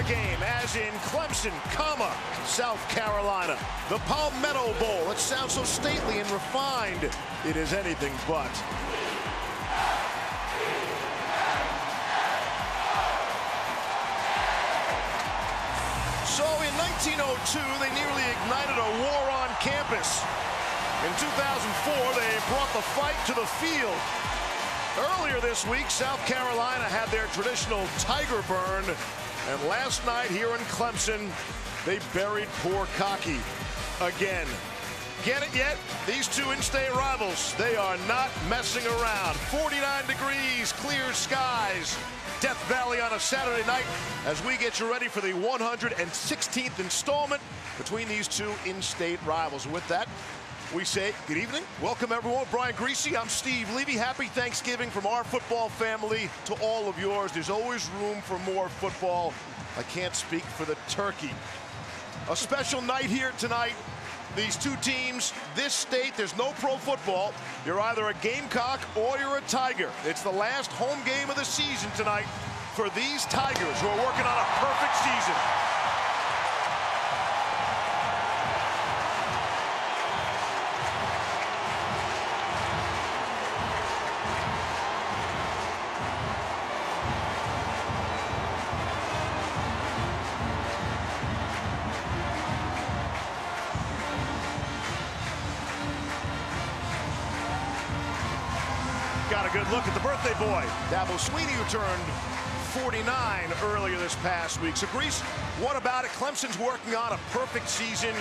game, as in Clemson, South Carolina. The Palmetto Bowl. It sounds so stately and refined. It is anything but. So in 1902, they nearly ignited a war on campus. In 2004, they brought the fight to the field. Earlier this week, South Carolina had their traditional Tiger burn. And last night here in Clemson, they buried poor Cocky again. Get it yet? These two in-state rivals, they are not messing around. 49 degrees, clear skies. Death Valley on a Saturday night as we get you ready for the 116th installment between these two in-state rivals. With that, we say good evening. Welcome, everyone. Brian Greasy, I'm Steve Levy. Happy Thanksgiving from our football family to all of yours. There's always room for more football. I can't speak for the turkey. A special night here tonight. These two teams, this state, there's no pro football. You're either a Gamecock or you're a Tiger. It's the last home game of the season tonight for these Tigers who are working on a perfect season. Got a good look at the birthday boy, Dabo Sweeney, who turned 49 earlier this past week. So, Grease, what about it? Clemson's working on a perfect season.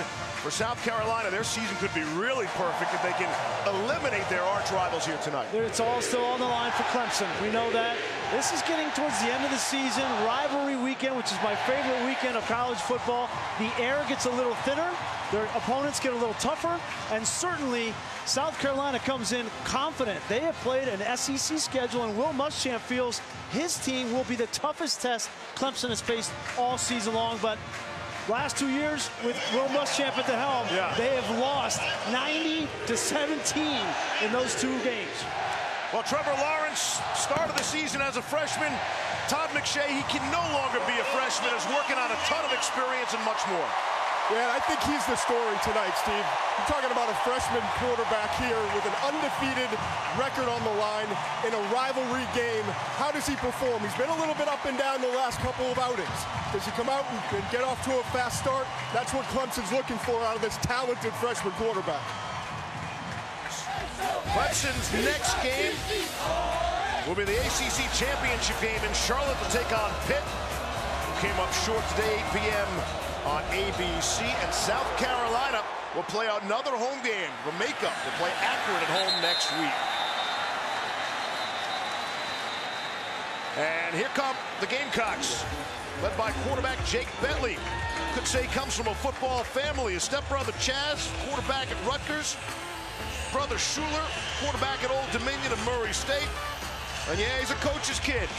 For South Carolina, their season could be really perfect if they can eliminate their arch rivals here tonight. It's all still on the line for Clemson. We know that. This is getting towards the end of the season. Rivalry weekend, which is my favorite weekend of college football. The air gets a little thinner. Their opponents get a little tougher. And certainly, South Carolina comes in confident. They have played an SEC schedule, and Will Muschamp feels his team will be the toughest test Clemson has faced all season long. But last 2 years, with Will Muschamp at the helm, they have lost 90-17 in those two games. Well, Trevor Lawrence started the season as a freshman. Todd McShay, he can no longer be a freshman, is working on a ton of experience and much more. Yeah, I think he's the story tonight, Steve. You're talking about a freshman quarterback here with an undefeated record on the line in a rivalry game. How does he perform? He's been a little bit up and down the last couple of outings. Does he come out and get off to a fast start? That's what Clemson's looking for out of this talented freshman quarterback. Clemson's next game will be the ACC Championship game in Charlotte to take on Pitt. Came up short today, 8 p.m. on ABC. And South Carolina will play another home game, the makeup. They'll play Akron at home next week. And here come the Gamecocks, led by quarterback Jake Bentley. Could say he comes from a football family. His stepbrother Chaz, quarterback at Rutgers. Brother Schuler, quarterback at Old Dominion and Murray State. And yeah, he's a coach's kid.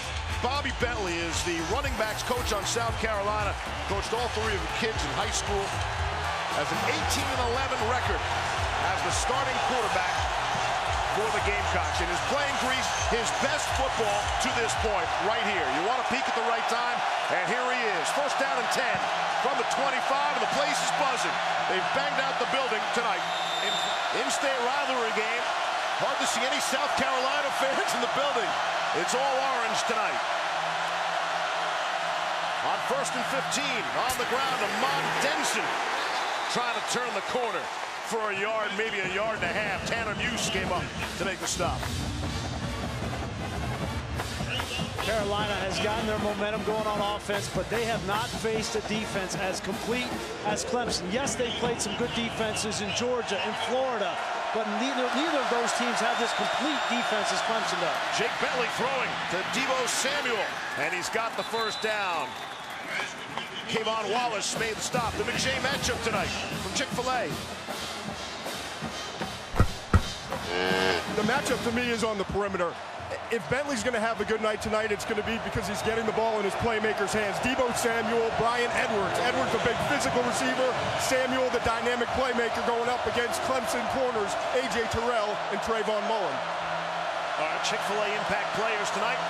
Bobby Bentley is the running backs coach on South Carolina. Coached all three of the kids in high school. Has an 18-11 record as the starting quarterback for the Gamecocks. And is playing Grease his best football to this point right here. You want to peek at the right time, and here he is. First down and 10 from the 25, and the place is buzzing. They've banged out the building tonight. In-state rivalry game. Hard to see any South Carolina fans in the building. It's all orange tonight. On 1st and 15, on the ground, Amon Denson trying to turn the corner for a yard, maybe a yard and a half. Tanner Muse came up to make the stop. Carolina has gotten their momentum going on offense, but they have not faced a defense as complete as Clemson. Yes, they played some good defenses in Georgia and Florida, but neither of those teams have this complete defense as Clemson does. Jake Bentley throwing to Deebo Samuel, and he's got the first down. Kayvon Wallace made the stop. The McShay matchup tonight from Chick-fil-A. The matchup to me is on the perimeter. If Bentley's going to have a good night tonight, it's going to be because he's getting the ball in his playmakers' hands. Deebo Samuel, Brian Edwards. Edwards, a big physical receiver. Samuel, the dynamic playmaker, going up against Clemson corners, A.J. Terrell and Trayvon Mullen. Chick-fil-A impact players tonight.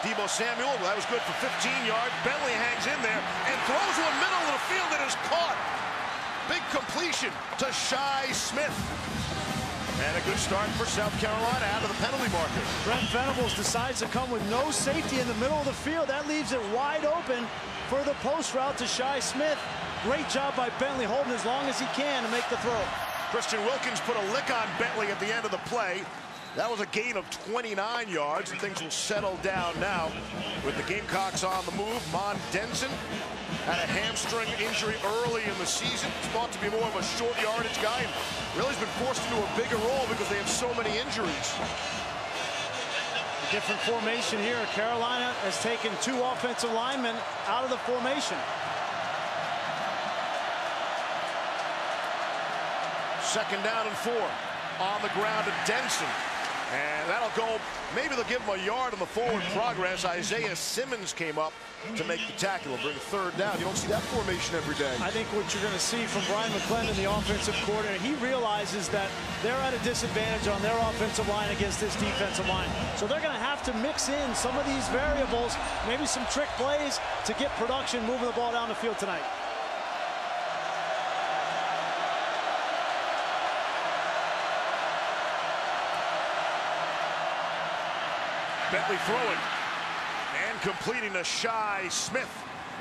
Deebo Samuel, well, that was good for 15 yards. Bentley hangs in there and throws to the middle of the field and is caught. Big completion to Shi Smith. And a good start for South Carolina out of the penalty marker. Brent Venables decides to come with no safety in the middle of the field. That leaves it wide open for the post route to Shi Smith. Great job by Bentley holding as long as he can to make the throw. Christian Wilkins put a lick on Bentley at the end of the play. That was a gain of 29 yards, and things will settle down now with the Gamecocks on the move. Mon Denson had a hamstring injury early in the season. He's thought to be more of a short yardage guy, and really has been forced into a bigger role because they have so many injuries. Different formation here. Carolina has taken 2 offensive linemen out of the formation. Second down and 4 on the ground to Denson. And that'll go, maybe they'll give him a yard on the forward progress. Isaiah Simmons came up to make the tackle. He'll bring 3rd down. You don't see that formation every day. I think what you're going to see from Brian McClendon, the offensive coordinator, he realizes that they're at a disadvantage on their offensive line against this defensive line. So they're going to have to mix in some of these variables, maybe some trick plays to get production moving the ball down the field tonight. Bentley throwing and completing to Shi Smith,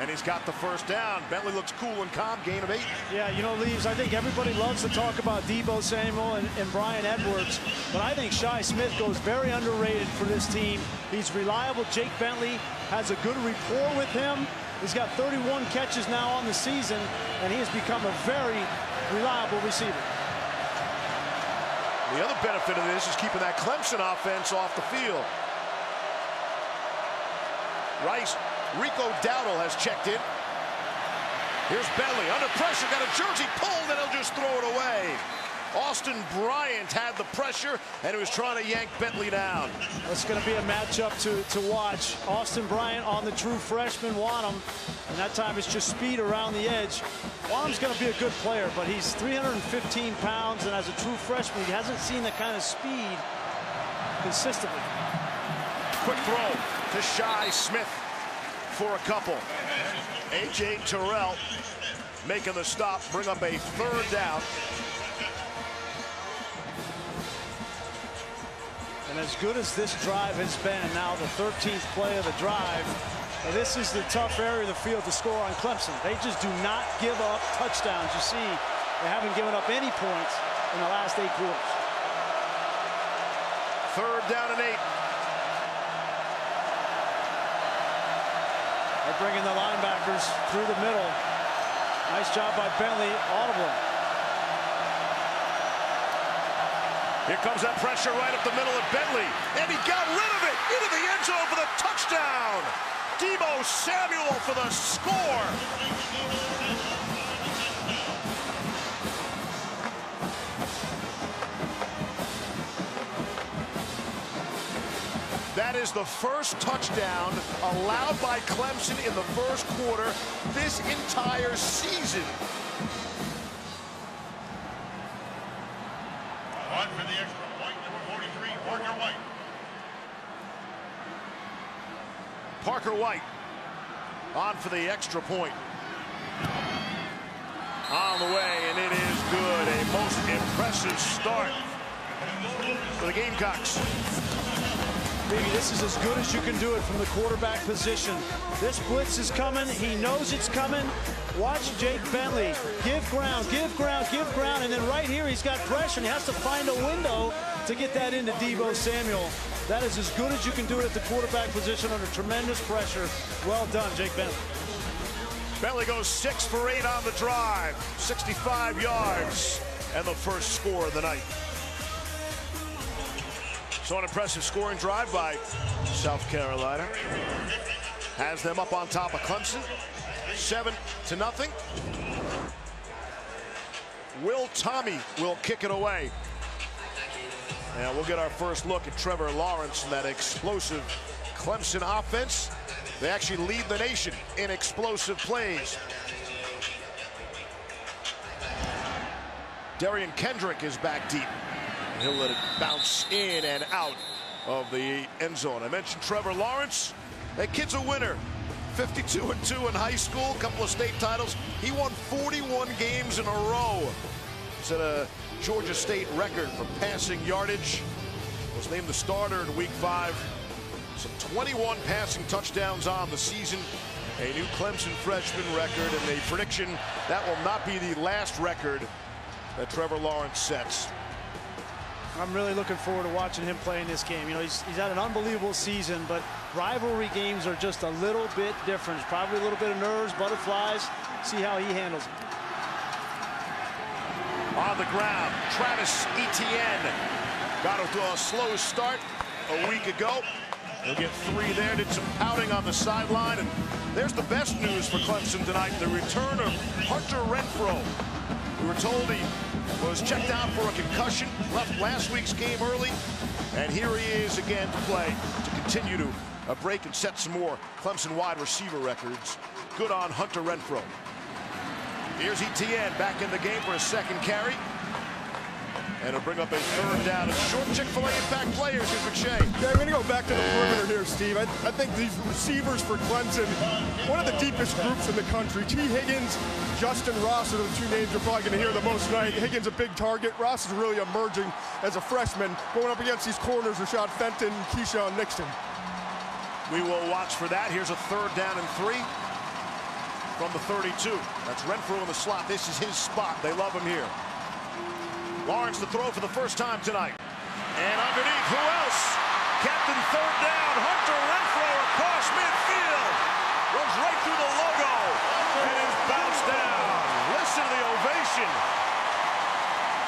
and he's got the 1st down. Bentley looks cool and calm, gain of 8. Yeah, you know, Leaves, I think everybody loves to talk about Deebo Samuel and Brian Edwards, but I think Shi Smith goes very underrated for this team. He's reliable. Jake Bentley has a good rapport with him. He's got 31 catches now on the season, and he has become a very reliable receiver. The other benefit of this is keeping that Clemson offense off the field. Rico Dowdle has checked in. Here's Bentley under pressure, got a jersey pulled, and he'll just throw it away. Austin Bryant had the pressure, and he was trying to yank Bentley down. It's going to be a matchup to watch. Austin Bryant on the true freshman Wanham, and that time it's just speed around the edge. Wanham's going to be a good player, but he's 315 pounds, and as a true freshman, he hasn't seen the kind of speed consistently. Quick throw to Shi Smith for a couple. A.J. Terrell making the stop, bring up a 3rd down. And as good as this drive has been, now the 13th play of the drive, this is the tough area of the field to score on Clemson. They just do not give up touchdowns. You see, they haven't given up any points in the last 8 quarters. 3rd down and 8. They're bringing the linebackers through the middle. Nice job by Bentley, audible. Here comes that pressure right up the middle of Bentley, and he got rid of it into the end zone for the touchdown. Deebo Samuel for the score. That is the first touchdown allowed by Clemson in the 1st quarter this entire season. On for the extra point, number 43, Parker White. Parker White on for the extra point. On the way, and it is good. A most impressive start for the Gamecocks. Maybe this is as good as you can do it from the quarterback position. This blitz is coming. He knows it's coming. Watch Jake Bentley. Give ground, give ground, give ground. And then right here, he's got pressure, and he has to find a window to get that into Deebo Samuel. That is as good as you can do it at the quarterback position under tremendous pressure. Well done, Jake Bentley. Bentley goes 6 for 8 on the drive. 65 yards, and the first score of the night. So an impressive scoring drive by South Carolina. Has them up on top of Clemson, 7-0. Will Tommy will kick it away. And we'll get our first look at Trevor Lawrence and that explosive Clemson offense. They actually lead the nation in explosive plays. Darian Kendrick is back deep. He'll let it bounce in and out of the end zone. I mentioned Trevor Lawrence. That kid's a winner. 52-2 in high school, a couple of state titles. He won 41 games in a row. Set a Georgia State record for passing yardage. Was named the starter in week 5. So 21 passing touchdowns on the season. A new Clemson freshman record, and a prediction that will not be the last record that Trevor Lawrence sets. I'm really looking forward to watching him play in this game. You know, he's had an unbelievable season, but rivalry games are just a little bit different. Probably a little bit of nerves, butterflies. See how he handles it. On the ground, Travis Etienne got off to a slow start a week ago. He'll get 3 there, did some pouting on the sideline, and there's the best news for Clemson tonight, the return of Hunter Renfrow. We were told he was checked out for a concussion, left last week's game early, and here he is again to play, to continue to break and set some more Clemson wide receiver records. Good on Hunter Renfrow. Here's Etienne back in the game for a second carry. And it'll bring up a 3rd down. And short Chick-fil-A impact players. Here's McShay. Yeah, I'm going to go back to the perimeter here, Steve. I think these receivers for Clemson, one of the deepest groups in the country. T. Higgins, Justin Ross are the 2 names you're probably going to hear the most tonight. Higgins a big target. Ross is really emerging as a freshman, going up against these corners, Rashad Fenton and Keyshawn Nixon. We will watch for that. Here's a 3rd down and 3 from the 32. That's Renfrow in the slot. This is his spot. They love him here. Lawrence to throw for the first time tonight. And underneath, who else? Captain 3rd down, Hunter Renfrow across midfield. Runs right through the logo and is bounced down. Listen to the ovation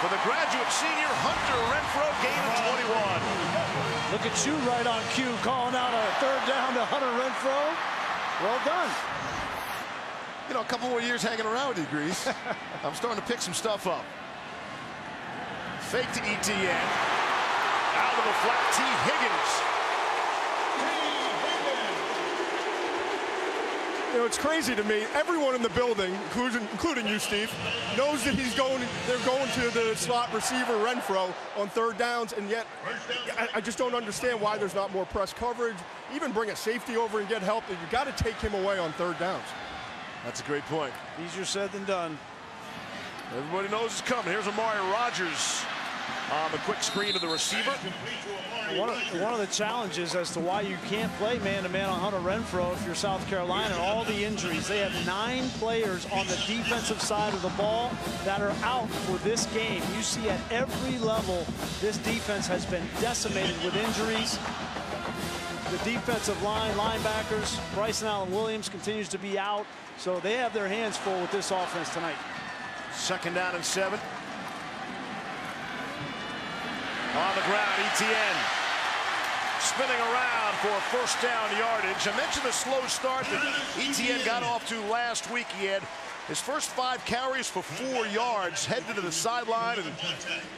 for the graduate senior Hunter Renfrow, gain of 21. Look at you right on cue, calling out a 3rd down to Hunter Renfrow. Well done. You know, a couple more years hanging around with you, Grease. I'm starting to pick some stuff up. Fake to Etienne. Out of the flat, T. Higgins. You know, it's crazy to me. Everyone in the building, including you, Steve, knows that they're going to the slot receiver Renfrow on 3rd downs, and yet I just don't understand why there's not more press coverage. Even bring a safety over and get help. You got to take him away on 3rd downs. That's a great point. Easier said than done. Everybody knows it's coming. Here's Amari Rodgers on the quick screen to the receiver. One of the challenges as to why you can't play man-to-man on Hunter Renfrow if you're South Carolina, all the injuries. They have 9 players on the defensive side of the ball that are out for this game. You see at every level, this defense has been decimated with injuries. The defensive line, linebackers, Bryson Allen-Williams continues to be out. So they have their hands full with this offense tonight. 2nd down and 7. On the ground, Etienne spinning around for 1st down yardage. I mentioned the slow start that Etienne got off to last week. He had his first 5 carries for 4 yards, headed to the sideline, and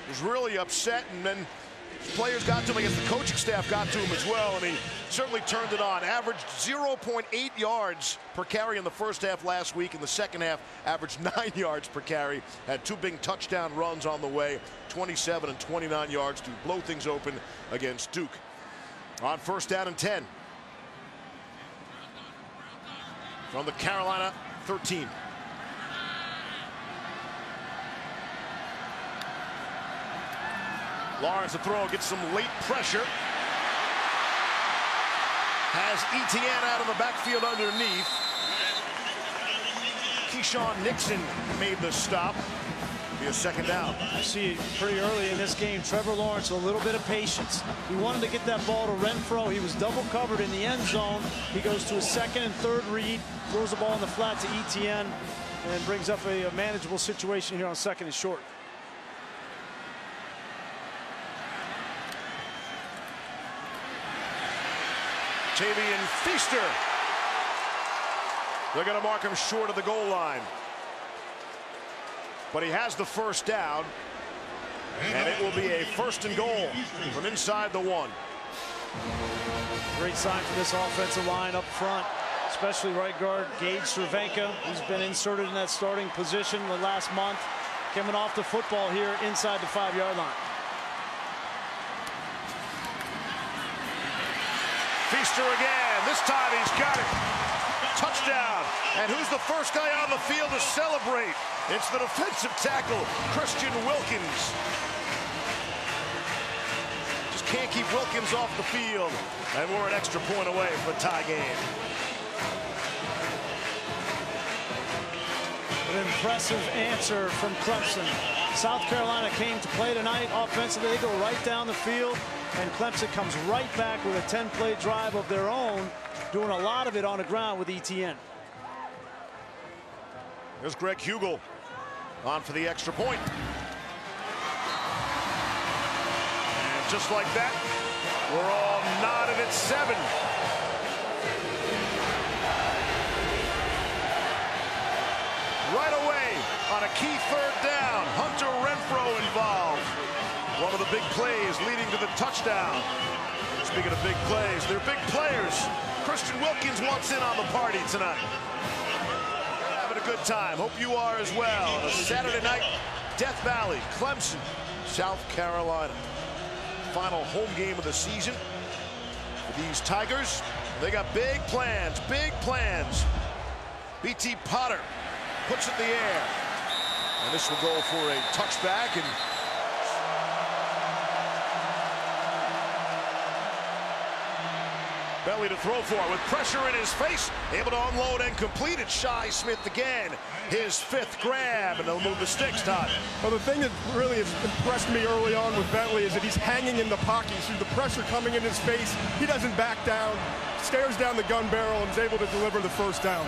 was really upset. And then players got to him. I guess the coaching staff got to him as well, and he certainly turned it on. Averaged 0.8 yards per carry in the first half last week. In the second half, averaged 9 yards per carry. Had 2 big touchdown runs on the way, 27 and 29 yards to blow things open against Duke. On 1st down and 10. From the Carolina 13. Lawrence to throw, gets some late pressure. Has Etienne out of the backfield underneath. Keyshawn Nixon made the stop. Be a 2nd down. I see pretty early in this game, Trevor Lawrence, a little bit of patience. He wanted to get that ball to Renfrow. He was double covered in the end zone. He goes to a 2nd and 3rd read, throws the ball in the flat to Etienne, and brings up a manageable situation here on 2nd and short. Tavian Feaster. They're going to mark him short of the goal line. But he has the 1st down. And it will be a 1st and goal from inside the 1. Great sign for this offensive line up front, especially right guard Gage Cervenka. He's been inserted in that starting position the last month. Coming off the football here inside the 5-yard line. Feaster again. And this time he's got it. Touchdown. And who's the first guy on the field to celebrate? It's the defensive tackle, Christian Wilkins. Just can't keep Wilkins off the field. And we're an extra point away from a tie game. An impressive answer from Clemson. South Carolina came to play tonight. Offensively, they go right down the field. And Clemson comes right back with a 10-play drive of their own, doing a lot of it on the ground with ETN. There's Greg Hugel on for the extra point. And just like that, we're all knotted at 7. Right away on a key 3rd down, Hunter Renfro involved. One of the big plays leading to the touchdown. Speaking of big plays, they're big players. Christian Wilkins wants in on the party tonight. Having a good time. Hope you are as well. On a Saturday night, Death Valley, Clemson, South Carolina. Final home game of the season for these Tigers. They got big plans, big plans. BT Potter puts it in the air. And this will go for a touchback. And Bentley to throw for with pressure in his face. Able to unload and complete it. Shi Smith again. His 5th grab. And they'll move the sticks, Todd. Well, the thing that really has impressed me early on with Bentley is that he's hanging in the pocket. You see the pressure coming in his face. He doesn't back down. Stares down the gun barrel and is able to deliver the 1st down.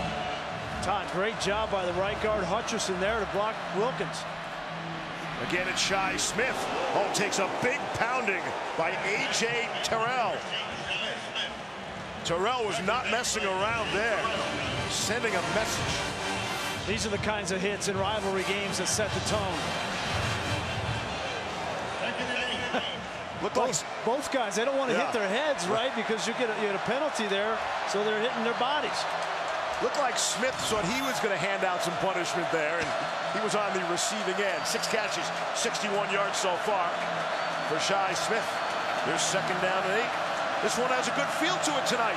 Todd, great job by the right guard Hutcherson there to block Wilkins. Again, it's Shi Smith. Oh, takes a big pounding by A.J. Terrell. Terrell was not messing around there. Sending a message. These are the kinds of hits in rivalry games that set the tone. Both guys, they don't want to hit their heads, right? Because you get a penalty there, so they're hitting their bodies. Looked like Smith thought he was going to hand out some punishment there, and he was on the receiving end. 6 catches, 61 yards so far for Shi Smith. There's 2nd down and 8. This one has a good feel to it tonight.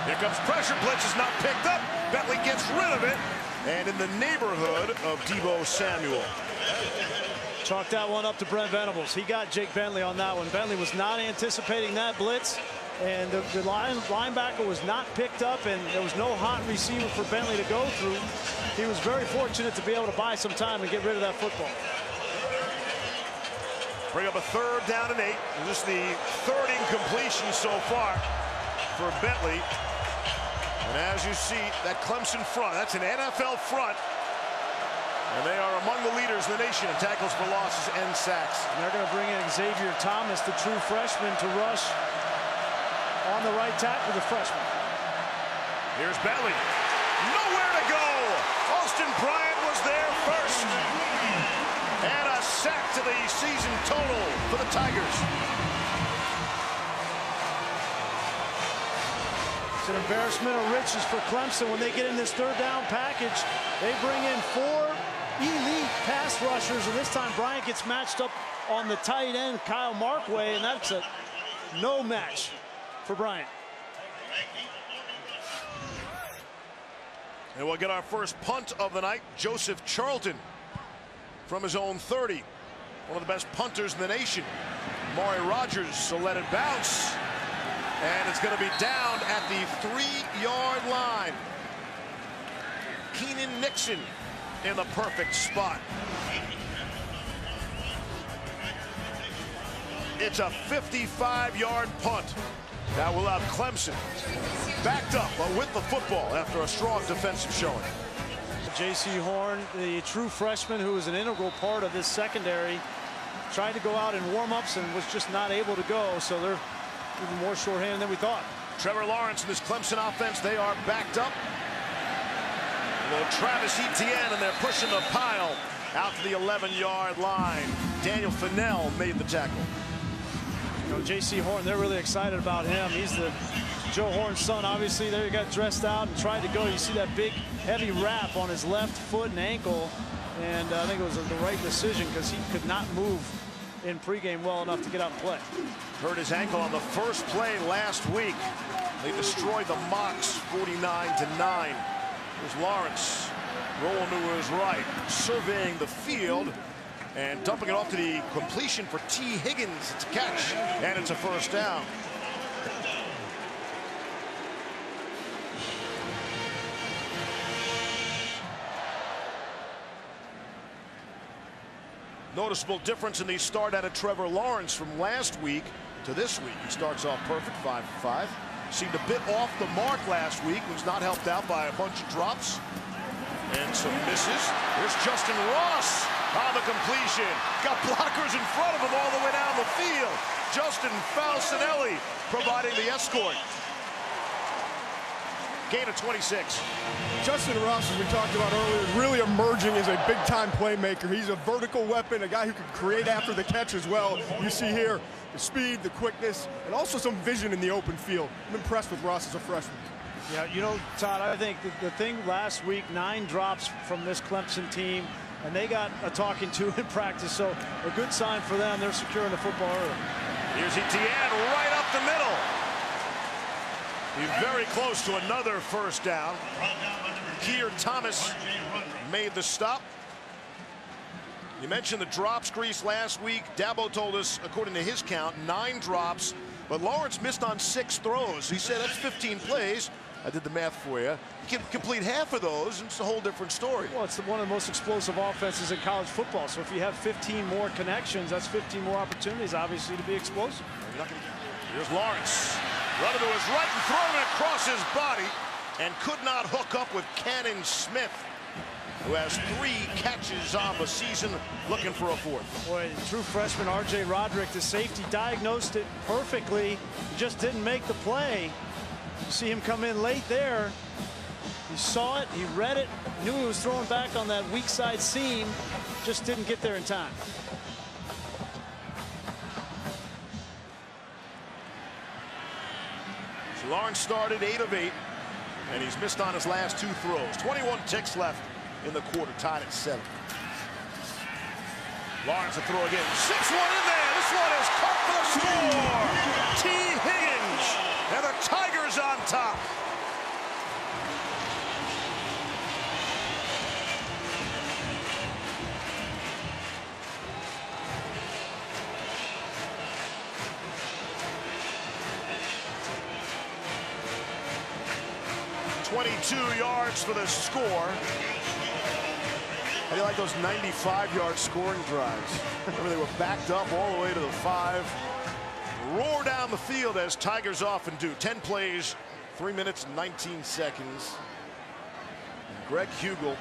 Here comes pressure. Blitz is not picked up. Bentley gets rid of it, and in the neighborhood of Deebo Samuel. Chalk that one up to Brent Venables. He got Jake Bentley on that one. Bentley was not anticipating that blitz, and the linebacker was not picked up, and there was no hot receiver for Bentley to go through. He was very fortunate to be able to buy some time and get rid of that football. Bring up a 3rd down and 8. Just the 3rd incompletion so far for Bentley. And as you see, that Clemson front, that's an NFL front. And they are among the leaders in the nation in tackles for losses and sacks. And they're going to bring in Xavier Thomas, the true freshman, to rush on the right tackle, the freshman. Here's Bentley. Nowhere to go. Austin Bryant was there first. And a sack to the season total for the Tigers. It's an embarrassment of riches for Clemson when they get in this 3rd down package. They bring in 4 elite pass rushers, and this time Bryant gets matched up on the tight end, Kyle Markway, and that's a no match for Bryant. And we'll get our first punt of the night. Joseph Charlton from his own 30. One of the best punters in the nation. Maury Rogers will let it bounce. And it's going to be down at the 3-yard line. Keenan Nixon in the perfect spot. It's a 55-yard punt. That will have Clemson backed up, but with the football after a strong defensive showing. J.C. Horn, the true freshman who was an integral part of this secondary, tried to go out in warm-ups and was just not able to go, so they're even more shorthanded than we thought. Trevor Lawrence and this Clemson offense, they are backed up. Well, Travis Etienne, and they're pushing the pile out to the 11-yard line. Daniel Fennell made the tackle. You know, J.C. Horn, they're really excited about him. He's the Joe Horn's son, obviously. There he got dressed out and tried to go. You see that big, heavy wrap on his left foot and ankle. And I think it was the right decision because he could not move in pregame well enough to get out and play. Hurt his ankle on the first play last week. They destroyed the Mocs 49-9. Here's Lawrence rolling to his right, surveying the field and dumping it off to the completion for T. Higgins. It's a catch, and it's a first down. Noticeable difference in the start out of Trevor Lawrence from last week to this week. He starts off perfect, 5 for 5. Seemed a bit off the mark last week. Was not helped out by a bunch of drops and some misses. Here's Justin Ross on the completion. Got blockers in front of him all the way down the field. Justin Falcinelli providing the escort. Gain of 26. Justin Ross, as we talked about earlier, is really emerging as a big-time playmaker. He's a vertical weapon, a guy who can create after the catch as well. You see here the speed, the quickness, and also some vision in the open field. I'm impressed with Ross as a freshman. Yeah, you know, Todd, I think the thing last week, 9 drops from this Clemson team, and they got a talking to in practice, so a good sign for them. They're securing the football early. Here's Etienne right up the middle. He's very close to another first down. Keir Thomas made the stop. You mentioned the drops, Grease, last week. Dabo told us, according to his count, 9 drops, but Lawrence missed on 6 throws. He said that's 15 plays. I did the math for you. You can complete half of those, and it's a whole different story. Well, it's one of the most explosive offenses in college football. So if you have 15 more connections, that's 15 more opportunities, obviously, to be explosive. Here's Lawrence. Running to his right and throwing it across his body, and could not hook up with Cannon Smith, who has 3 catches on the season, looking for a 4th. Boy, true freshman R.J. Roderick, the safety, diagnosed it perfectly. He just didn't make the play. You see him come in late there. He saw it, he read it, knew he was throwing back on that weak side seam, just didn't get there in time. So Lawrence started 8 of 8, and he's missed on his last 2 throws. 21 ticks left in the quarter, tied at 7. Lawrence a throw again. 6-1 in there. This one is caught for the score. T. Higgins, and the Tigers on top. .22 yards for the score. How do you like those 95-yard scoring drives? Remember, they were backed up all the way to the 5. Roar down the field as Tigers often do. 10 plays, 3 minutes and 19 seconds. And Greg Hugel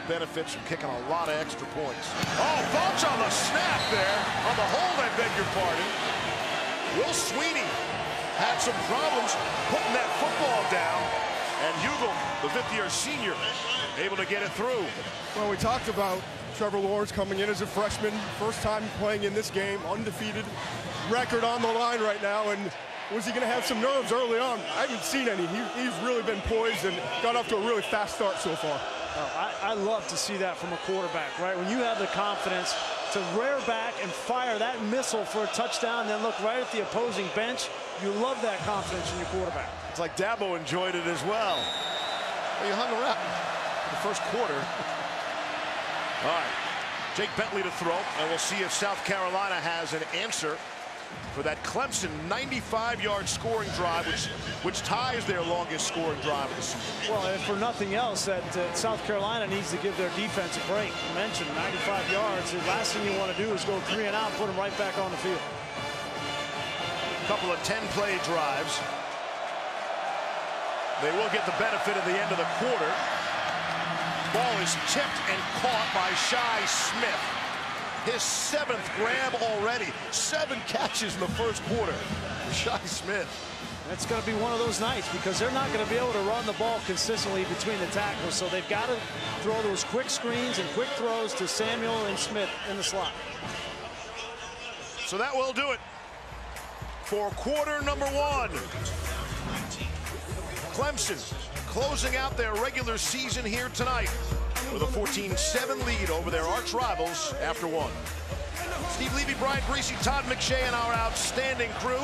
benefits from kicking a lot of extra points. Oh, Bunch on the snap there. On the hold, I beg your pardon. Will Sweeney had some problems putting that football down. And Hugel, the 5th-year senior, able to get it through. Well, we talked about Trevor Lawrence coming in as a freshman, first time playing in this game, undefeated, record on the line right now, and was he going to have some nerves early on? I haven't seen any. He's really been poised and got off to a really fast start so far. I love to see that from a quarterback, right? When you have the confidence to rear back and fire that missile for a touchdown, and then look right at the opposing bench, you love that confidence in your quarterback. It's like Dabo enjoyed it as well. He hung around in the first quarter. All right, Jake Bentley to throw, and we'll see if South Carolina has an answer for that Clemson 95-yard scoring drive, which ties their longest scoring drive of the season. Well, and for nothing else, that South Carolina needs to give their defense a break. You mentioned 95 yards. The last thing you want to do is go 3 and out, put them right back on the field. A couple of 10-play drives. They will get the benefit at the end of the quarter. Ball is tipped and caught by Shi Smith. His 7th grab already. 7 catches in the first quarter. Shi Smith. That's going to be one of those nights because they're not going to be able to run the ball consistently between the tackles. So they've got to throw those quick screens and quick throws to Samuel and Smith in the slot. So that will do it for quarter number 1. Clemson closing out their regular season here tonight with a 14-7 lead over their arch rivals after 1. Steve Levy, Brian Greasy, Todd McShay, and our outstanding crew.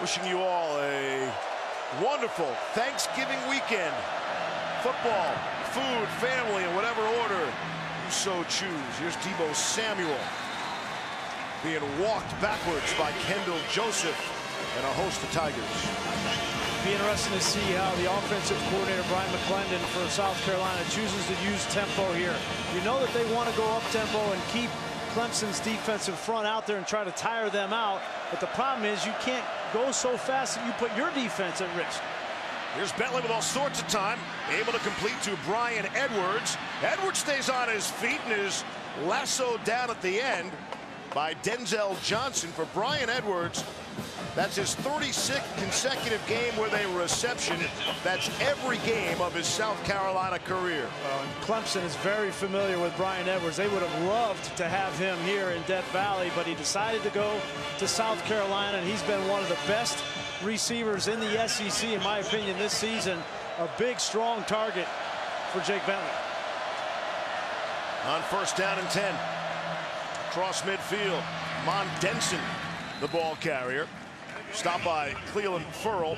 Wishing you all a wonderful Thanksgiving weekend. Football, food, family, in whatever order you so choose. Here's Deebo Samuel being walked backwards by Kendall Joseph and a host of Tigers. Be interesting to see how the offensive coordinator Brian McClendon for South Carolina chooses to use tempo here. You know that they want to go up tempo and keep Clemson's defensive front out there and try to tire them out. But the problem is you can't go so fast that you put your defense at risk. Here's Bentley with all sorts of time, able to complete to Brian Edwards. Edwards stays on his feet and is lassoed down at the end by Denzel Johnson. For Brian Edwards, that's his 36th consecutive game with a reception. That's every game of his South Carolina career. Clemson is very familiar with Brian Edwards. They would have loved to have him here in Death Valley, but he decided to go to South Carolina, and he's been one of the best receivers in the SEC, in my opinion, this season. A big, strong target for Jake Bentley. On first down and 10. Across midfield, Mon Denson, the ball carrier. Stopped by Cleveland Furl.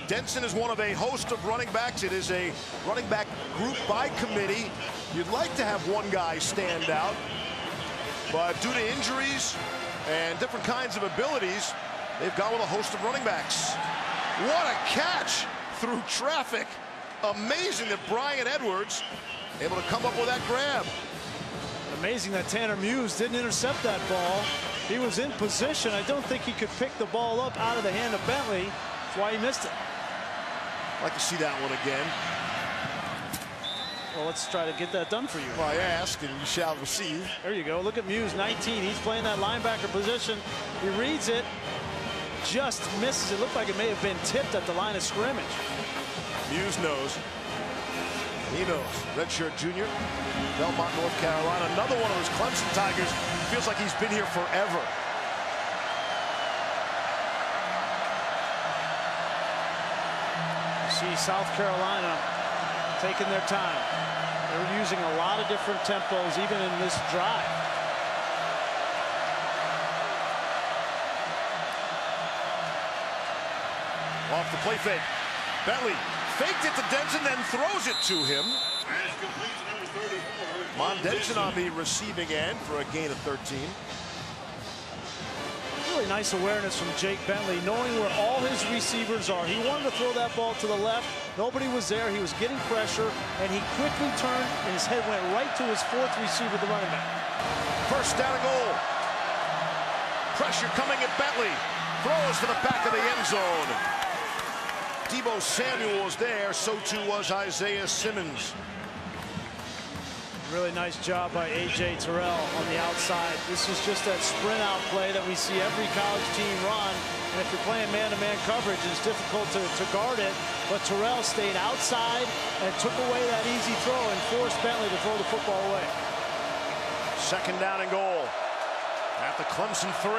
Denson is one of a host of running backs. It is a running back group by committee. You'd like to have one guy stand out, but due to injuries and different kinds of abilities, they've gone with a host of running backs. What a catch through traffic. Amazing that Brian Edwards able to come up with that grab. Amazing that Tanner Muse didn't intercept that ball. He was in position. I don't think he could pick the ball up out of the hand of Bentley. That's why he missed it. I'd like to see that one again. Well, let's try to get that done for you. Well, I ask and you shall receive. There you go. Look at Muse, 19. He's playing that linebacker position. He reads it, just misses. It looked like it may have been tipped at the line of scrimmage. Muse knows. He knows. Redshirt junior, Belmont, North Carolina. Another one of those Clemson Tigers. Feels like he's been here forever. You see South Carolina taking their time. They're using a lot of different tempos, even in this drive. Off the play fake. Bentley faked it to Denson, then throws it to him. Mon Denson on the receiving end for a gain of 13. Really nice awareness from Jake Bentley, knowing where all his receivers are. He wanted to throw that ball to the left. Nobody was there. He was getting pressure, and he quickly turned, and his head went right to his fourth receiver, the running back. First down and goal. Pressure coming at Bentley. Throws to the back of the end zone. Deebo Samuel was there, so too was Isaiah Simmons. Really nice job by A.J. Terrell on the outside. This is just that sprint out play that we see every college team run. And if you're playing man-to-man coverage, it's difficult to guard it. But Terrell stayed outside and took away that easy throw and forced Bentley to throw the football away. Second down and goal at the Clemson 3.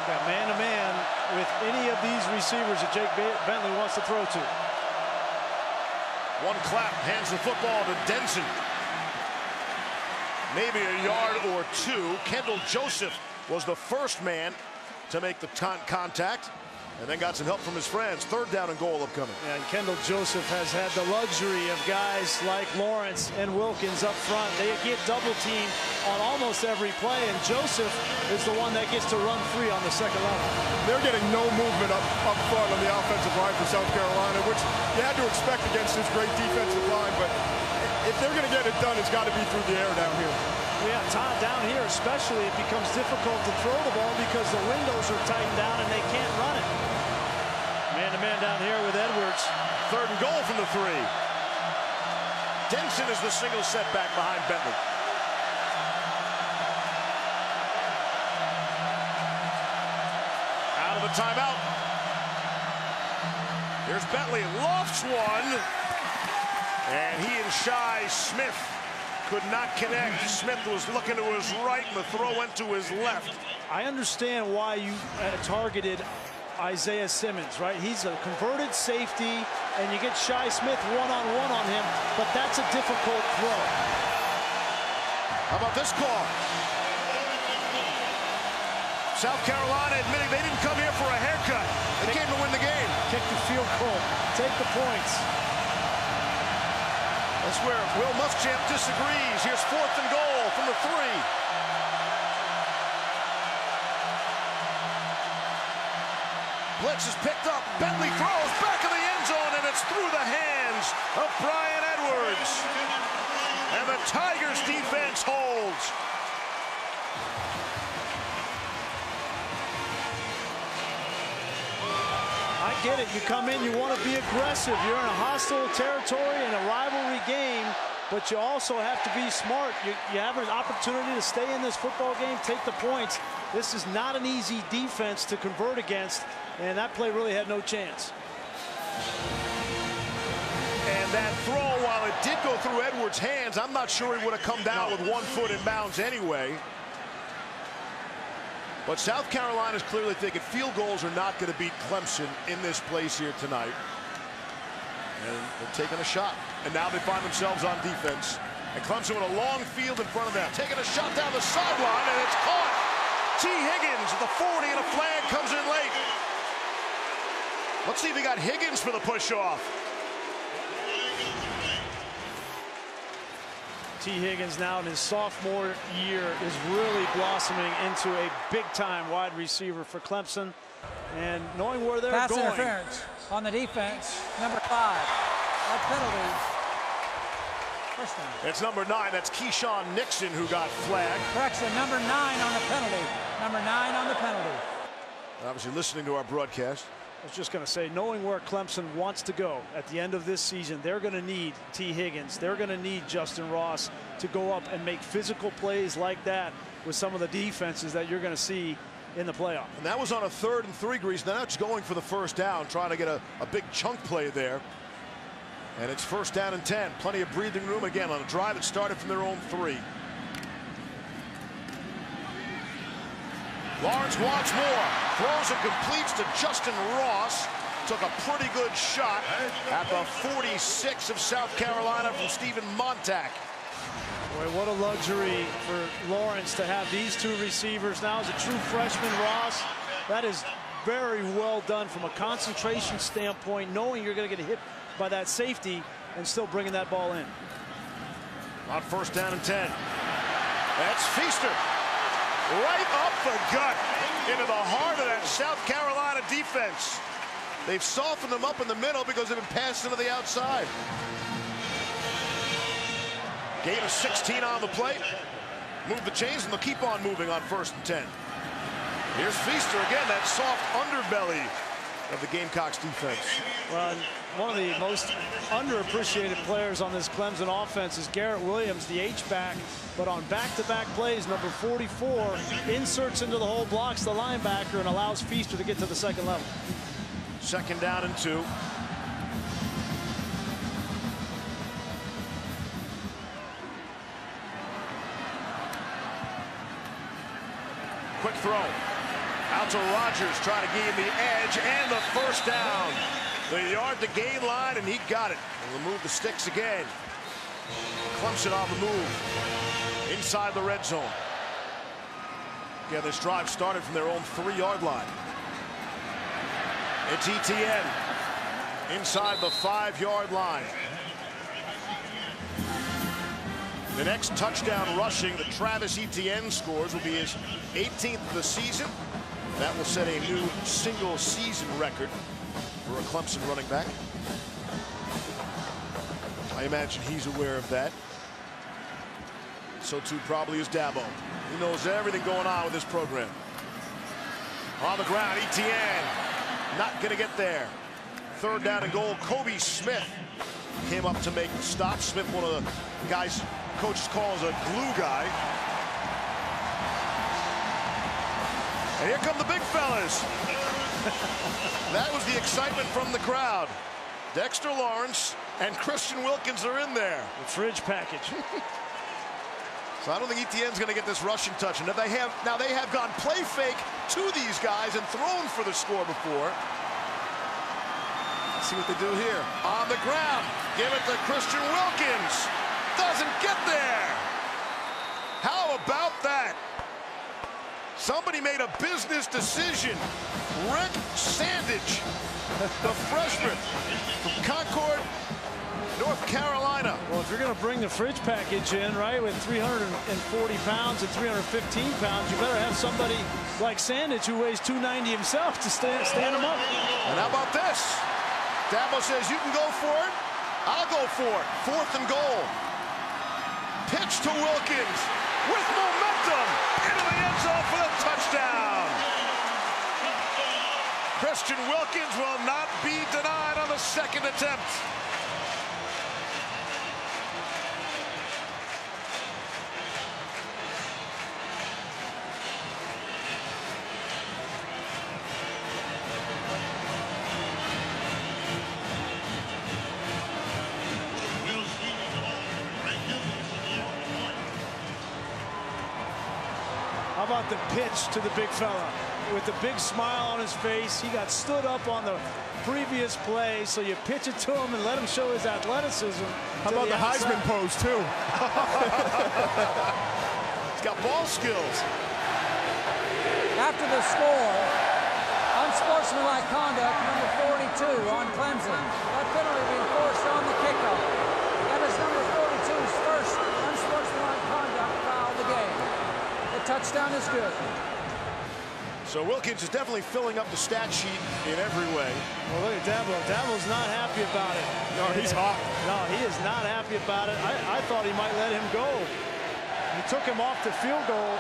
Got man-to-man with any of these receivers that Jake Bentley wants to throw to. One clap, hands the football to Denson. Maybe a yard or two. Kendall Joseph was the first man to make the contact, and then got some help from his friends. Third down and goal upcoming. And Kendall Joseph has had the luxury of guys like Lawrence and Wilkins up front. They get double teamed on almost every play, and Joseph is the one that gets to run free on the second level. They're getting no movement up front on the offensive line for South Carolina, which you had to expect against this great defensive line, but if they're going to get it done, it's got to be through the air down here. Yeah, Todd, down here especially, it becomes difficult to throw the ball because the windows are tightened down and they can't run it. Man-to-man down here with Edwards. Third and goal from the 3. Denson is the single setback behind Bentley. Out of the timeout. Here's Bentley, lofts one. And he and Shi Smith could not connect. Smith was looking to his right, and the throw went to his left. I understand why you targeted Isaiah Simmons, right? He's a converted safety. and you get Shi Smith one-on-one on him, but that's a difficult throw. How about this call? South Carolina admitting they didn't come here for a haircut. They came to win the game. Kick the field goal. Take the points. That's where Will Muschamp disagrees. Here's 4th and goal from the 3. Blitz is picked up. Bentley throws back in the end zone, and it's through the hands of Brian Edwards. And the Tigers defense holds. I get it. You come in, you want to be aggressive. You're in a hostile territory in a rivalry game, but you also have to be smart. You have an opportunity to stay in this football game, take the points. This is not an easy defense to convert against, and that play really had no chance. And that throw, while it did go through Edwards' hands, I'm not sure he would have come down with 1 foot in bounds anyway. But South Carolina's clearly thinking field goals are not going to beat Clemson in this place here tonight. And they're taking a shot. And now they find themselves on defense. And Clemson with a long field in front of them. Taking a shot down the sideline, and it's caught. T. Higgins at the 40, and a flag comes in late. Let's see if they got Higgins for the push-off. T. Higgins now in his sophomore year is really blossoming into a big-time wide receiver for Clemson. And knowing where they're Pass going. interference on the defense, number 5. A penalty. First down. It's number 9. That's Keyshawn Nixon who got flagged. Correction, number 9 on the penalty. Number 9 on the penalty. Obviously listening to our broadcast. I was just going to say, knowing where Clemson wants to go at the end of this season, they're going to need T. Higgins. They're going to need Justin Ross to go up and make physical plays like that with some of the defenses that you're going to see in the playoff. And that was on a 3rd and 3, Grease. Now it's going for the first down, trying to get a big chunk play there. And it's 1st down and 10. Plenty of breathing room again on a drive that started from their own 3. Lawrence wants more. Throws and completes to Justin Ross. Took a pretty good shot at the 46 of South Carolina from Stephen Montag. Boy, what a luxury for Lawrence to have these 2 receivers. Now as a true freshman, Ross, that is very well done from a concentration standpoint, knowing you're going to get hit by that safety and still bringing that ball in. On 1st down and 10. That's Feaster. Right up the gut into the heart of that South Carolina defense. They've softened them up in the middle because they've been passing to the outside. Gain of 16 on the plate. Move the chains, and they'll keep on moving on 1st and 10. Here's Feaster again, that soft underbelly of the Gamecocks defense. Well, one of the most underappreciated players on this Clemson offense is Garrett Williams, the H-back. But on back-to-back plays, number 44 inserts into the hole, blocks the linebacker, and allows Feaster to get to the 2nd level. 2nd down and 2. Quick throw. Out to Rogers, trying to gain the edge and the 1st down. The yard to gain line, and he got it. And we'll move the sticks again. Clemson on the move. Inside the red zone. Again, this drive started from their own 3-yard line. It's Etienne inside the 5-yard line. The next touchdown rushing that Travis Etienne scores will be his 18th of the season. That will set a new single-season record for a Clemson running back. I imagine he's aware of that. So too probably is Dabo. He knows everything going on with this program. On the ground, Etienne not going to get there. 3rd down and goal. Kobe Smith came up to make the stop. Smith, one of the guys coaches calls a glue guy. And here come the big fellas. That was the excitement from the crowd. Dexter Lawrence and Christian Wilkins are in there. The fridge package. So I don't think Etienne's going to get this rushing touch. And they have gone play fake to these guys and thrown for the score before. Let's see what they do here. On the ground. Give it to Christian Wilkins. Doesn't get there. How about that? Somebody made a business decision. Rick Sandage, the freshman from Concord, North Carolina. Well, if you're going to bring the fridge package in, right, with 340 pounds and 315 pounds, you better have somebody like Sandage who weighs 290 himself to stand him up. And how about this? Dabo says you can go for it. I'll go for it. 4th and goal. Pitch to Wilkins with momentum into the end zone for the touchdown. Christian Wilkins will not be denied on the 2nd attempt. How about the pitch to the big fella? With a big smile on his face. He got stood up on the previous play, so you pitch it to him and let him show his athleticism. How about the Heisman pose, too? He's got ball skills. After the score, unsportsmanlike conduct, number 42 on Clemson. That penalty being forced on the kickoff. That is number 42's first unsportsmanlike conduct foul of the game. The touchdown is good. So Wilkins is definitely filling up the stat sheet in every way. Well, look at Dabo. Dabo's not happy about it. No, he's hot. No, he is not happy about it. I thought he might let him go. He took him off the field goal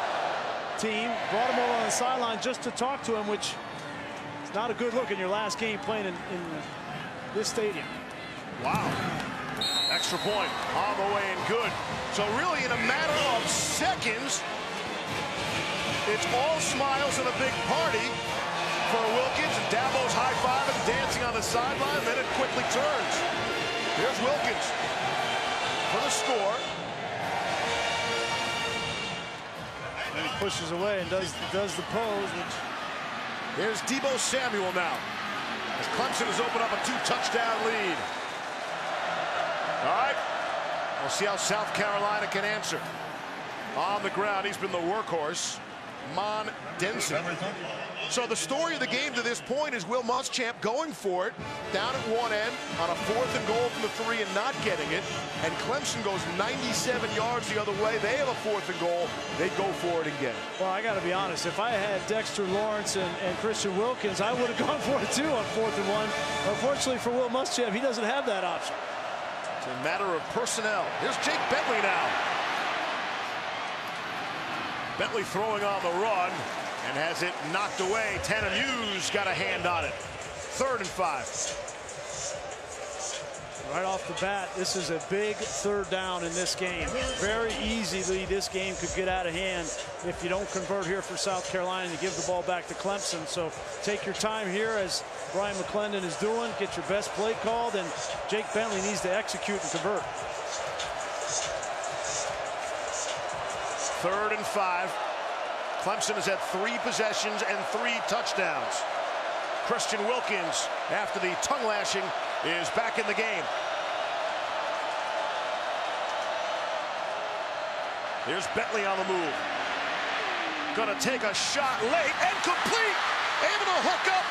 team, brought him over on the sideline just to talk to him, which is not a good look in your last game playing in this stadium. Wow. Extra point on the way and good. So really in a matter of seconds, it's all smiles and a big party for Wilkins. And Dabo's high-fiving, dancing on the sideline, and then it quickly turns. Here's Wilkins for the score. And he pushes away and does the pose. Here's Deebo Samuel now, as Clemson has opened up a 2-touchdown lead. All right, we'll see how South Carolina can answer. On the ground, he's been the workhorse. Mon Denson. So the story of the game to this point is Will Muschamp going for it down at one end on a 4th and goal from the 3 and not getting it. And Clemson goes 97 yards the other way. They have a 4th and goal. They go for it and get it. Well, I got to be honest. If I had Dexter Lawrence and Christian Wilkins, I would have gone for it too on 4th and 1. Unfortunately for Will Muschamp, he doesn't have that option. It's a matter of personnel. Here's Jake Bentley now. Bentley throwing on the run and has it knocked away. Tannew's got a hand on it. 3rd and 5. Right off the bat, this is a big 3rd down in this game. Very easily this game could get out of hand if you don't convert here for South Carolina to give the ball back to Clemson. So take your time here, as Brian McClendon is doing. Get your best play called, and Jake Bentley needs to execute and convert. 3rd and 5. Clemson has had 3 possessions and 3 touchdowns. Christian Wilkins, after the tongue lashing, is back in the game. Here's Bentley on the move. Gonna take a shot late and complete. Able to hook up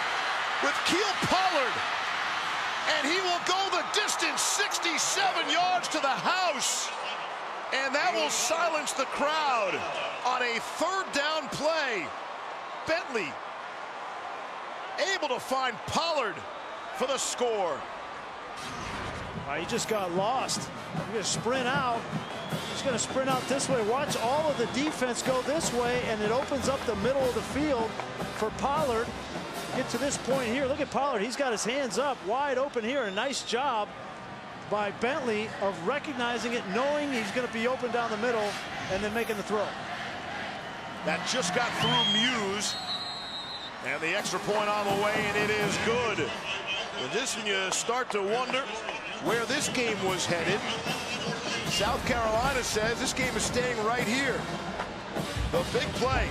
with Keel Pollard. And he will go the distance, 67 yards to the house. And that will silence the crowd on a 3rd down play. Bentley able to find Pollard for the score. Well, he just got lost. He's going to sprint out. He's going to sprint out this way. Watch all of the defense go this way, and it opens up the middle of the field for Pollard. Get to this point here. Look at Pollard. He's got his hands up wide open here. A nice job by Bentley of recognizing it, knowing he's going to be open down the middle, and then making the throw. That just got through Muse. And the extra point on the way, and it is good. With this, when you start to wonder where this game was headed, South Carolina says this game is staying right here. The big play.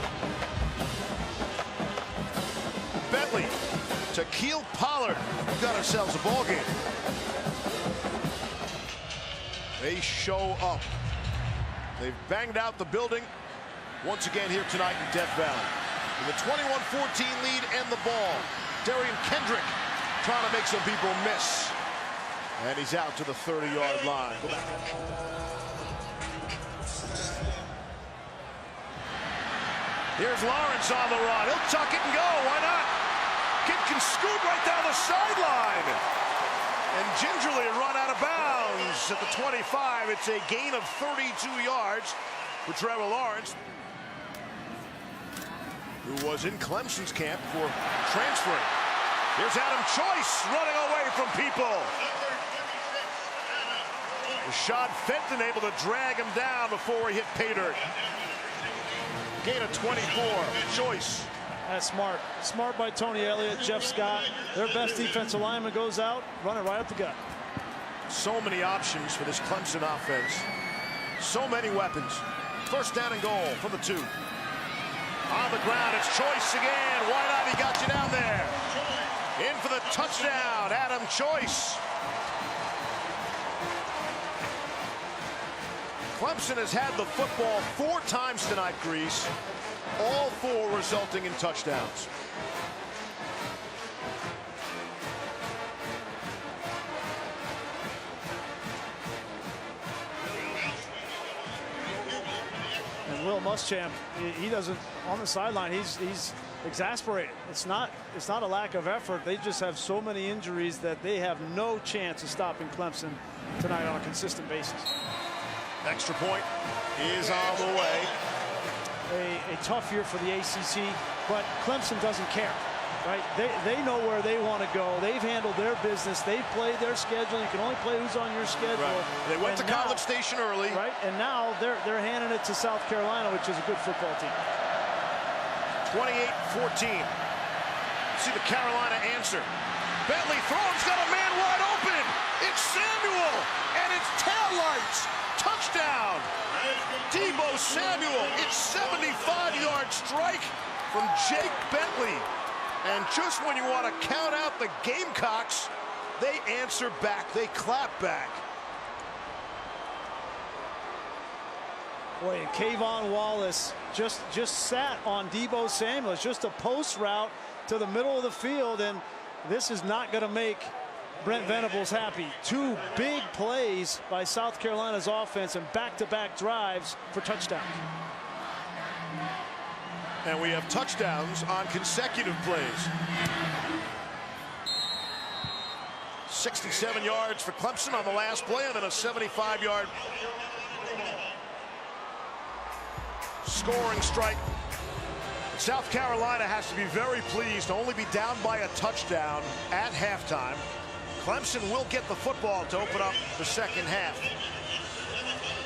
Bentley to Keel Pollard. We've got ourselves a ball game. They show up. They've banged out the building once again here tonight in Death Valley. With a 21-14 lead and the ball. Darian Kendrick trying to make some people miss. And he's out to the 30-yard line. Go back. Here's Lawrence on the run. He'll tuck it and go. Why not? Kid can scoot right down the sideline. And gingerly run out of bounds at the 25. It's a gain of 32 yards for Trevor Lawrence, who was in Clemson's camp for transferring. Here's Adam Choice running away from people. Rashad Fenton able to drag him down before he hit pay dirt. Gain of 24. Choice. That's smart. Smart by Tony Elliott, Jeff Scott. Their best defensive lineman goes out, running right up the gut. So many options for this Clemson offense. So many weapons. First down and goal for the 2. On the ground, it's Choice again. Why not? He got you down there. In for the touchdown, Adam Choice. Clemson has had the football 4 times tonight, Grease. All 4 resulting in touchdowns. And Will Muschamp, he doesn't, on the sideline, he's exasperated. It's not a lack of effort. They just have so many injuries that they have no chance of stopping Clemson tonight on a consistent basis. Extra point is on the way. A tough year for the ACC, but Clemson doesn't care, right? They know where they want to go. They've handled their business. They've played their schedule. You can only play who's on your schedule. Right. They went to College Station early. Right, and now they're handing it to South Carolina, which is a good football team. 28-14. See the Carolina answer. Bentley throws, got a man wide open. It's Samuel, and it's tail lights. Touchdown. Deebo Samuel. It's 75-yard strike from Jake Bentley. And just when you want to count out the Gamecocks, they answer back. They clap back. Boy, and Kayvon Wallace just sat on Deebo Samuel. It's just a post route to the middle of the field, and this is not going to make Brent Venables happy. 2 big plays by South Carolina's offense and back-to-back drives for touchdowns. And we have touchdowns on consecutive plays. 67 yards for Clemson on the last play, and then a 75-yard scoring strike. South Carolina has to be very pleased to only be down by a touchdown at halftime. Clemson will get the football to open up the second half.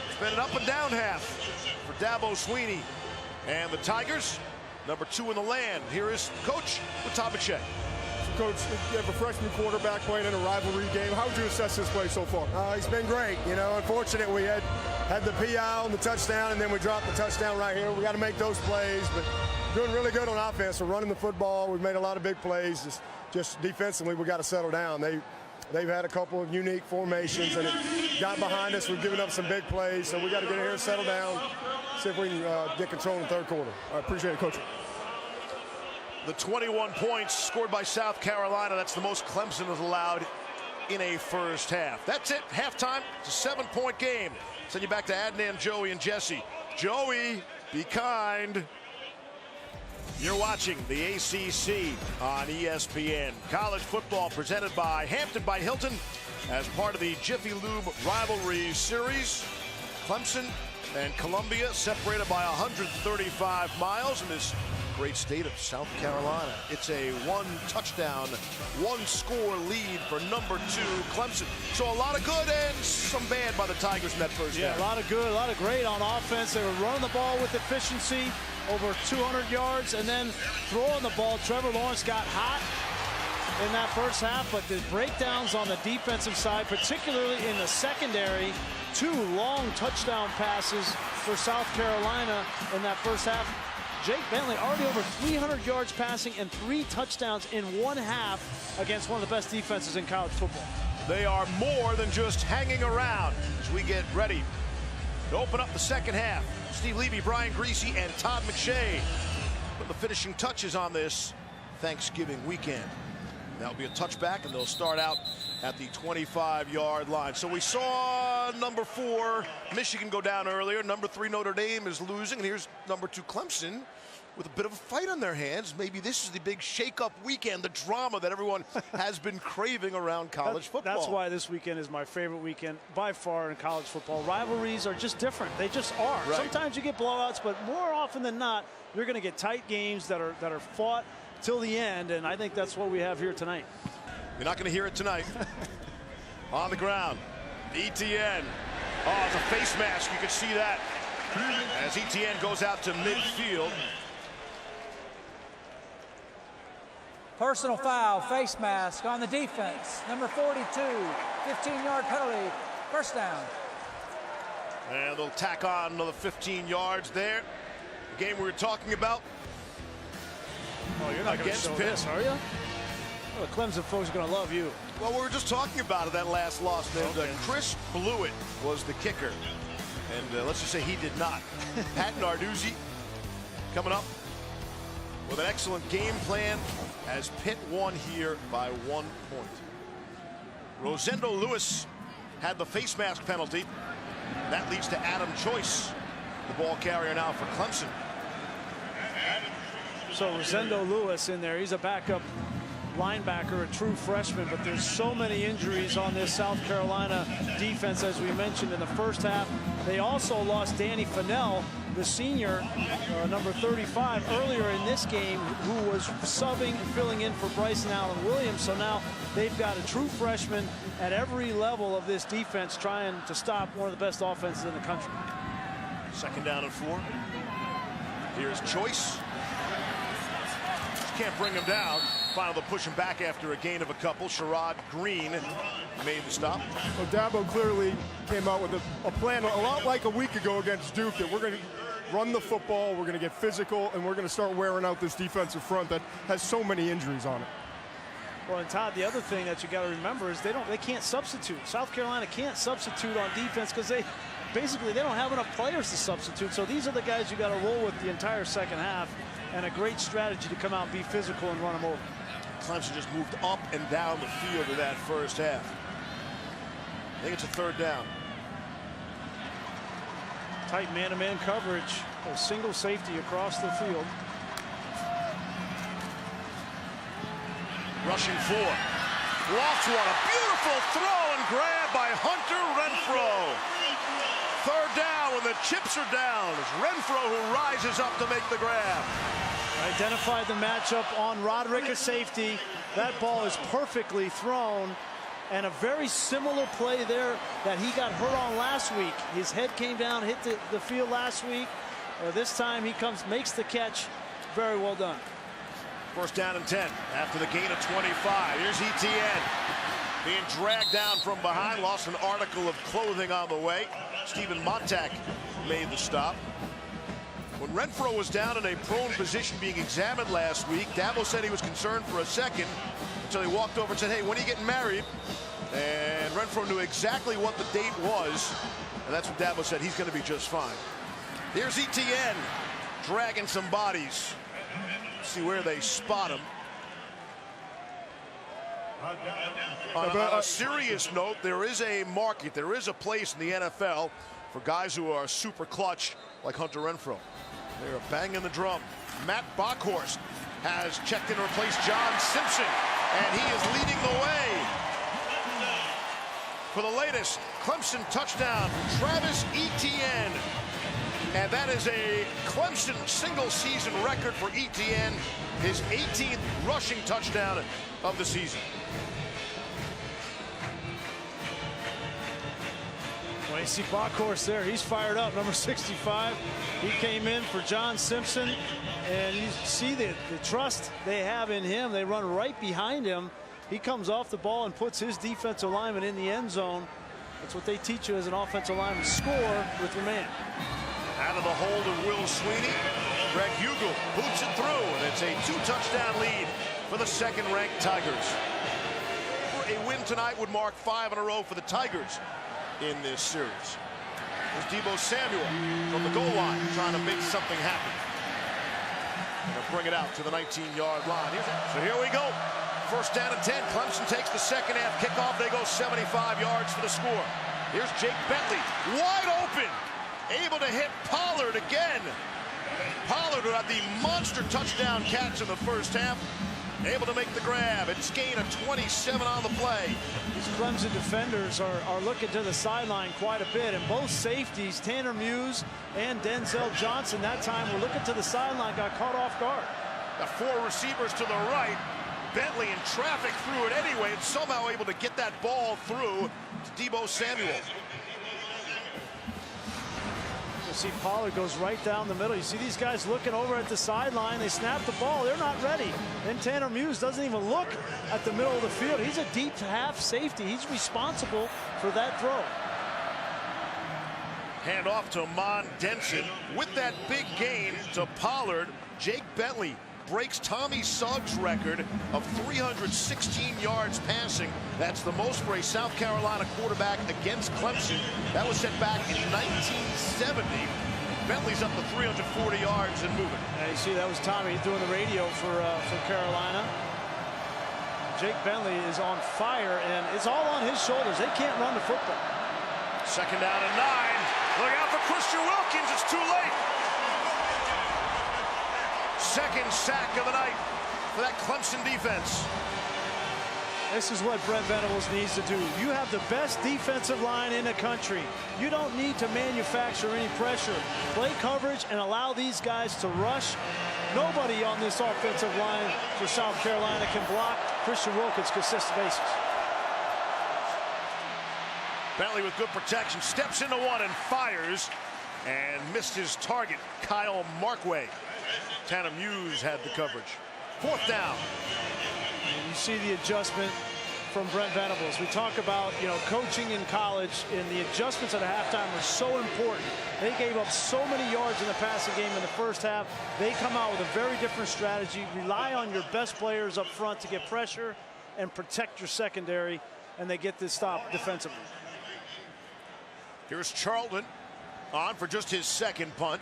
It's been an up and down half for Dabo Swinney and the Tigers, number 2 in the land. Here is Coach Watabache. Coach, you have a freshman quarterback playing in a rivalry game. How would you assess his play so far? He's been great. You know, unfortunate we had the PI on the touchdown, and then we dropped the touchdown right here. We got to make those plays, but doing really good on offense. We're running the football. We've made a lot of big plays. Just defensively, we got to settle down. They've had a couple of unique formations, and it got behind us. We've given up some big plays, so we got to get in here and settle down, see if we can get control in the third quarter. I appreciate it, Coach. The 21 points scored by South Carolina. That's the most Clemson has allowed in a first half. That's it. Halftime. It's a 7-point game. Send you back to Adnan, Joey, and Jesse. Joey, be kind. You're watching the ACC on ESPN. College football presented by Hampton by Hilton as part of the Jiffy Lube Rivalry Series. Clemson and Columbia separated by 135 miles in this great state of South Carolina. It's a 1-touchdown, 1-score lead for number 2 Clemson. So a lot of good and some bad by the Tigers in that first half. A lot of good, a lot of great on offense. They were running the ball with efficiency, over 200 yards, and then throwing the ball. Trevor Lawrence got hot in that first half, but the breakdowns on the defensive side, particularly in the secondary, 2 long touchdown passes for South Carolina in that first half. Jake Bentley already over 300 yards passing and 3 touchdowns in 1 half against one of the best defenses in college football. They are more than just hanging around as we get ready to open up the second half. Steve Levy, Brian Greasy, and Todd McShay put the finishing touches on this Thanksgiving weekend. That'll be a touchback, and they'll start out at the 25-yard line. So we saw number 4 Michigan go down earlier. Number 3 Notre Dame is losing, and here's number 2 Clemson with a bit of a fight on their hands. Maybe this is the big shake-up weekend, the drama that everyone has been craving around college football. That's why this weekend is my favorite weekend by far in college football. Rivalries are just different. They just are. Right. Sometimes you get blowouts, but more often than not, you're going to get tight games that are fought till the end, and I think that's what we have here tonight. You're not going to hear it tonight. On the ground, ETN. Oh, it's a face mask. You can see that as ETN goes out to midfield. Personal foul, face mask on the defense. Number 42, 15-yard penalty, first down. And they'll tack on another 15 yards there. The game we were talking about. Oh, you're not going to show this, are you? Well, the Clemson folks are going to love you. Well, we were just talking about it, that last loss. Okay. Chris Blewett was the kicker. And let's just say he did not. Pat Narduzzi coming up with an excellent game plan as Pitt won here by 1 point. Rosendo Lewis had the face mask penalty. That leads to Adam Choice, the ball carrier now for Clemson. So Rosendo Lewis in there. He's a backup linebacker, a true freshman, but there's so many injuries on this South Carolina defense, as we mentioned in the first half. They also lost Danny Fennell, the senior, number 35, earlier in this game, who was subbing and filling in for Bryson Allen Williams. So now they've got a true freshman at every level of this defense trying to stop one of the best offenses in the country. 2nd down and 4. Here's Choice. Can't bring him down. Finally, they'll push him back after a gain of a couple. Sherrod Green made the stop. Well, Dabo clearly came out with a plan a lot like a week ago against Duke, that we're going to run the football, we're going to get physical, and we're going to start wearing out this defensive front that has so many injuries on it. Well, and Todd, the other thing that you got to remember is they can't substitute. South Carolina can't substitute on defense because they don't have enough players to substitute. So these are the guys you got to roll with the entire second half, and a great strategy to come out and be physical and run them over. Clemson just moved up and down the field in that first half. I think it's a 3rd down. Tight man-to-man coverage, a single safety across the field. Rushing 4. Lofts one. A beautiful throw and grab by Hunter Renfro. 3rd down when the chips are down. It's Renfro who rises up to make the grab. Identified the matchup on Roderick as safety. That ball is perfectly thrown, and a very similar play there that he got hurt on last week. His head came down, hit the field last week. This time he makes the catch. Very well done. 1st down and 10 after the gain of 25. Here's ETN being dragged down from behind. Lost an article of clothing on the way. Stephen Montack made the stop. When Renfro was down in a prone position being examined last week, Dabo said he was concerned for a second until he walked over and said, "Hey, when are you getting married?" And Renfro knew exactly what the date was, and that's what Dabo said. He's going to be just fine. Here's ETN dragging some bodies. See where they spot him. On a serious note, there is a market, there is a place in the NFL for guys who are super clutch like Hunter Renfro. They're banging the drum. Matt Bockhorst has checked in to replace John Simpson, and he is leading the way for the latest Clemson touchdown from Travis Etienne. And that is a Clemson single-season record for Etienne, his 18th rushing touchdown of the season. Well, you see Bockhorst there. He's fired up, number 65. He came in for John Simpson, and you see the trust they have in him. They run right behind him. He comes off the ball and puts his defensive lineman in the end zone. That's what they teach you as an offensive lineman. Score with your man. Out of the hole to Will Sweeney. Greg Hugel boots it through, and it's a 2-touchdown lead for the second-ranked Tigers. A win tonight would mark 5 in a row for the Tigers in this series. There's Deebo Samuel from the goal line trying to make something happen. Gonna bring it out to the 19-yard line. So here we go. First down and 10. Clemson takes the second half kickoff. They go 75 yards for the score. Here's Jake Bentley, wide open, able to hit Pollard again. Pollard, who had the monster touchdown catch in the first half, able to make the grab. It's gain of 27 on the play. These Clemson defenders are looking to the sideline quite a bit, and both safeties, Tanner Muse and Denzel Johnson, that time were looking to the sideline, got caught off guard. Got 4 receivers to the right. Bentley in traffic threw it anyway, and somehow able to get that ball through to Deebo Samuel. You see Pollard goes right down the middle. You see these guys looking over at the sideline. They snap the ball. They're not ready. Then Tanner Muse doesn't even look at the middle of the field. He's a deep half safety. He's responsible for that throw. Hand off to Mon Denson. With that big gain to Pollard, Jake Bentley breaks Tommy Suggs' record of 316 yards passing. That's the most for a South Carolina quarterback against Clemson. That was set back in 1970. Bentley's up to 340 yards and moving. You see, that was Tommy doing the radio for Carolina. Jake Bentley is on fire, and it's all on his shoulders. They can't run the football. Second down and 9. Look out for Christian Wilkins. It's too late. Second sack of the night for that Clemson defense. This is what Brent Venables needs to do. You have the best defensive line in the country. You don't need to manufacture any pressure. Play coverage and allow these guys to rush. Nobody on this offensive line for South Carolina can block Christian Wilkins consistent basis. Bentley with good protection, steps into one and fires, and missed his target, Kyle Markway. Tanner Muse had the coverage. Fourth down. And you see the adjustment from Brent Venables. We talk about, coaching in college, and the adjustments at a halftime are so important. They gave up so many yards in the passing game in the first half. They come out with a very different strategy. Rely on your best players up front to get pressure and protect your secondary, and they get this stop defensively. Here's Charlton on for just his second punt,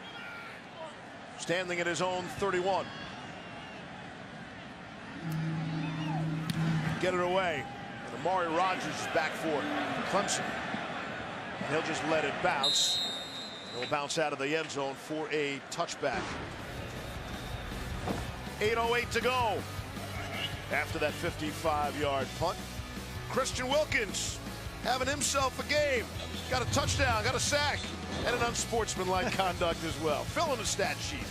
standing at his own 31. Get it away, and Amari Rogers is back for it. Clemson, and he'll just let it bounce. It'll bounce out of the end zone for a touchback. 8:08 to go after that 55-yard punt. Christian Wilkins having himself a game. Got a touchdown, got a sack, and an unsportsmanlike conduct as well. Fill in the stat sheet.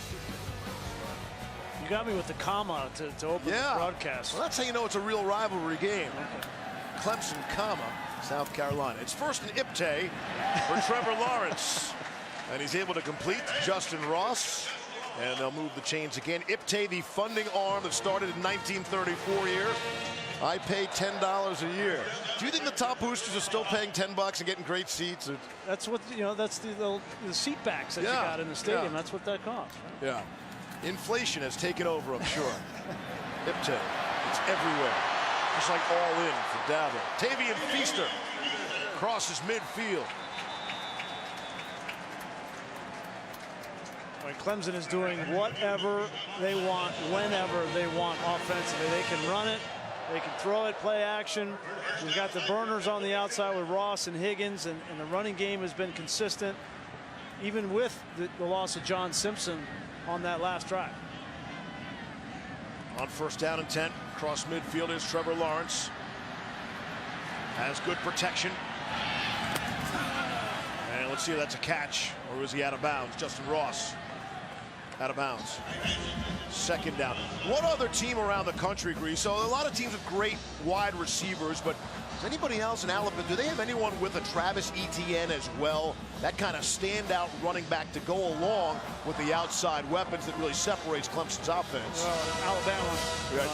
You got me with the comma to open the broadcast. Well, that's how you know it's a real rivalry game. Okay. Clemson, South Carolina. It's first and Iptay for Trevor Lawrence. And he's able to complete Justin Ross. And they'll move the chains again. Iptay, the funding arm that started in 1934 here. I pay $10 a year. Do you think the top boosters are still paying $10 and getting great seats? Or? That's what, that's the seat backs that you got in the stadium. That's what that costs. Right? Yeah. Inflation has taken over, I'm sure. Iptay, it's everywhere. Just like all in for Dabo. Tavian Feaster crosses midfield. Clemson is doing whatever they want, whenever they want offensively. They can run it, they can throw it, play action. We've got the burners on the outside with Ross and Higgins, and the running game has been consistent, even with the loss of John Simpson on that last drive. On first down and 10, across midfield is Trevor Lawrence. Has good protection. And let's see if that's a catch, or was he out of bounds? Justin Ross out of bounds. Second down. What other team around the country, Grease? So a lot of teams have great wide receivers, but does anybody else in Alabama, do they have anyone with a Travis Etienne as well? That kind of standout running back to go along with the outside weapons that really separates Clemson's offense. Alabama.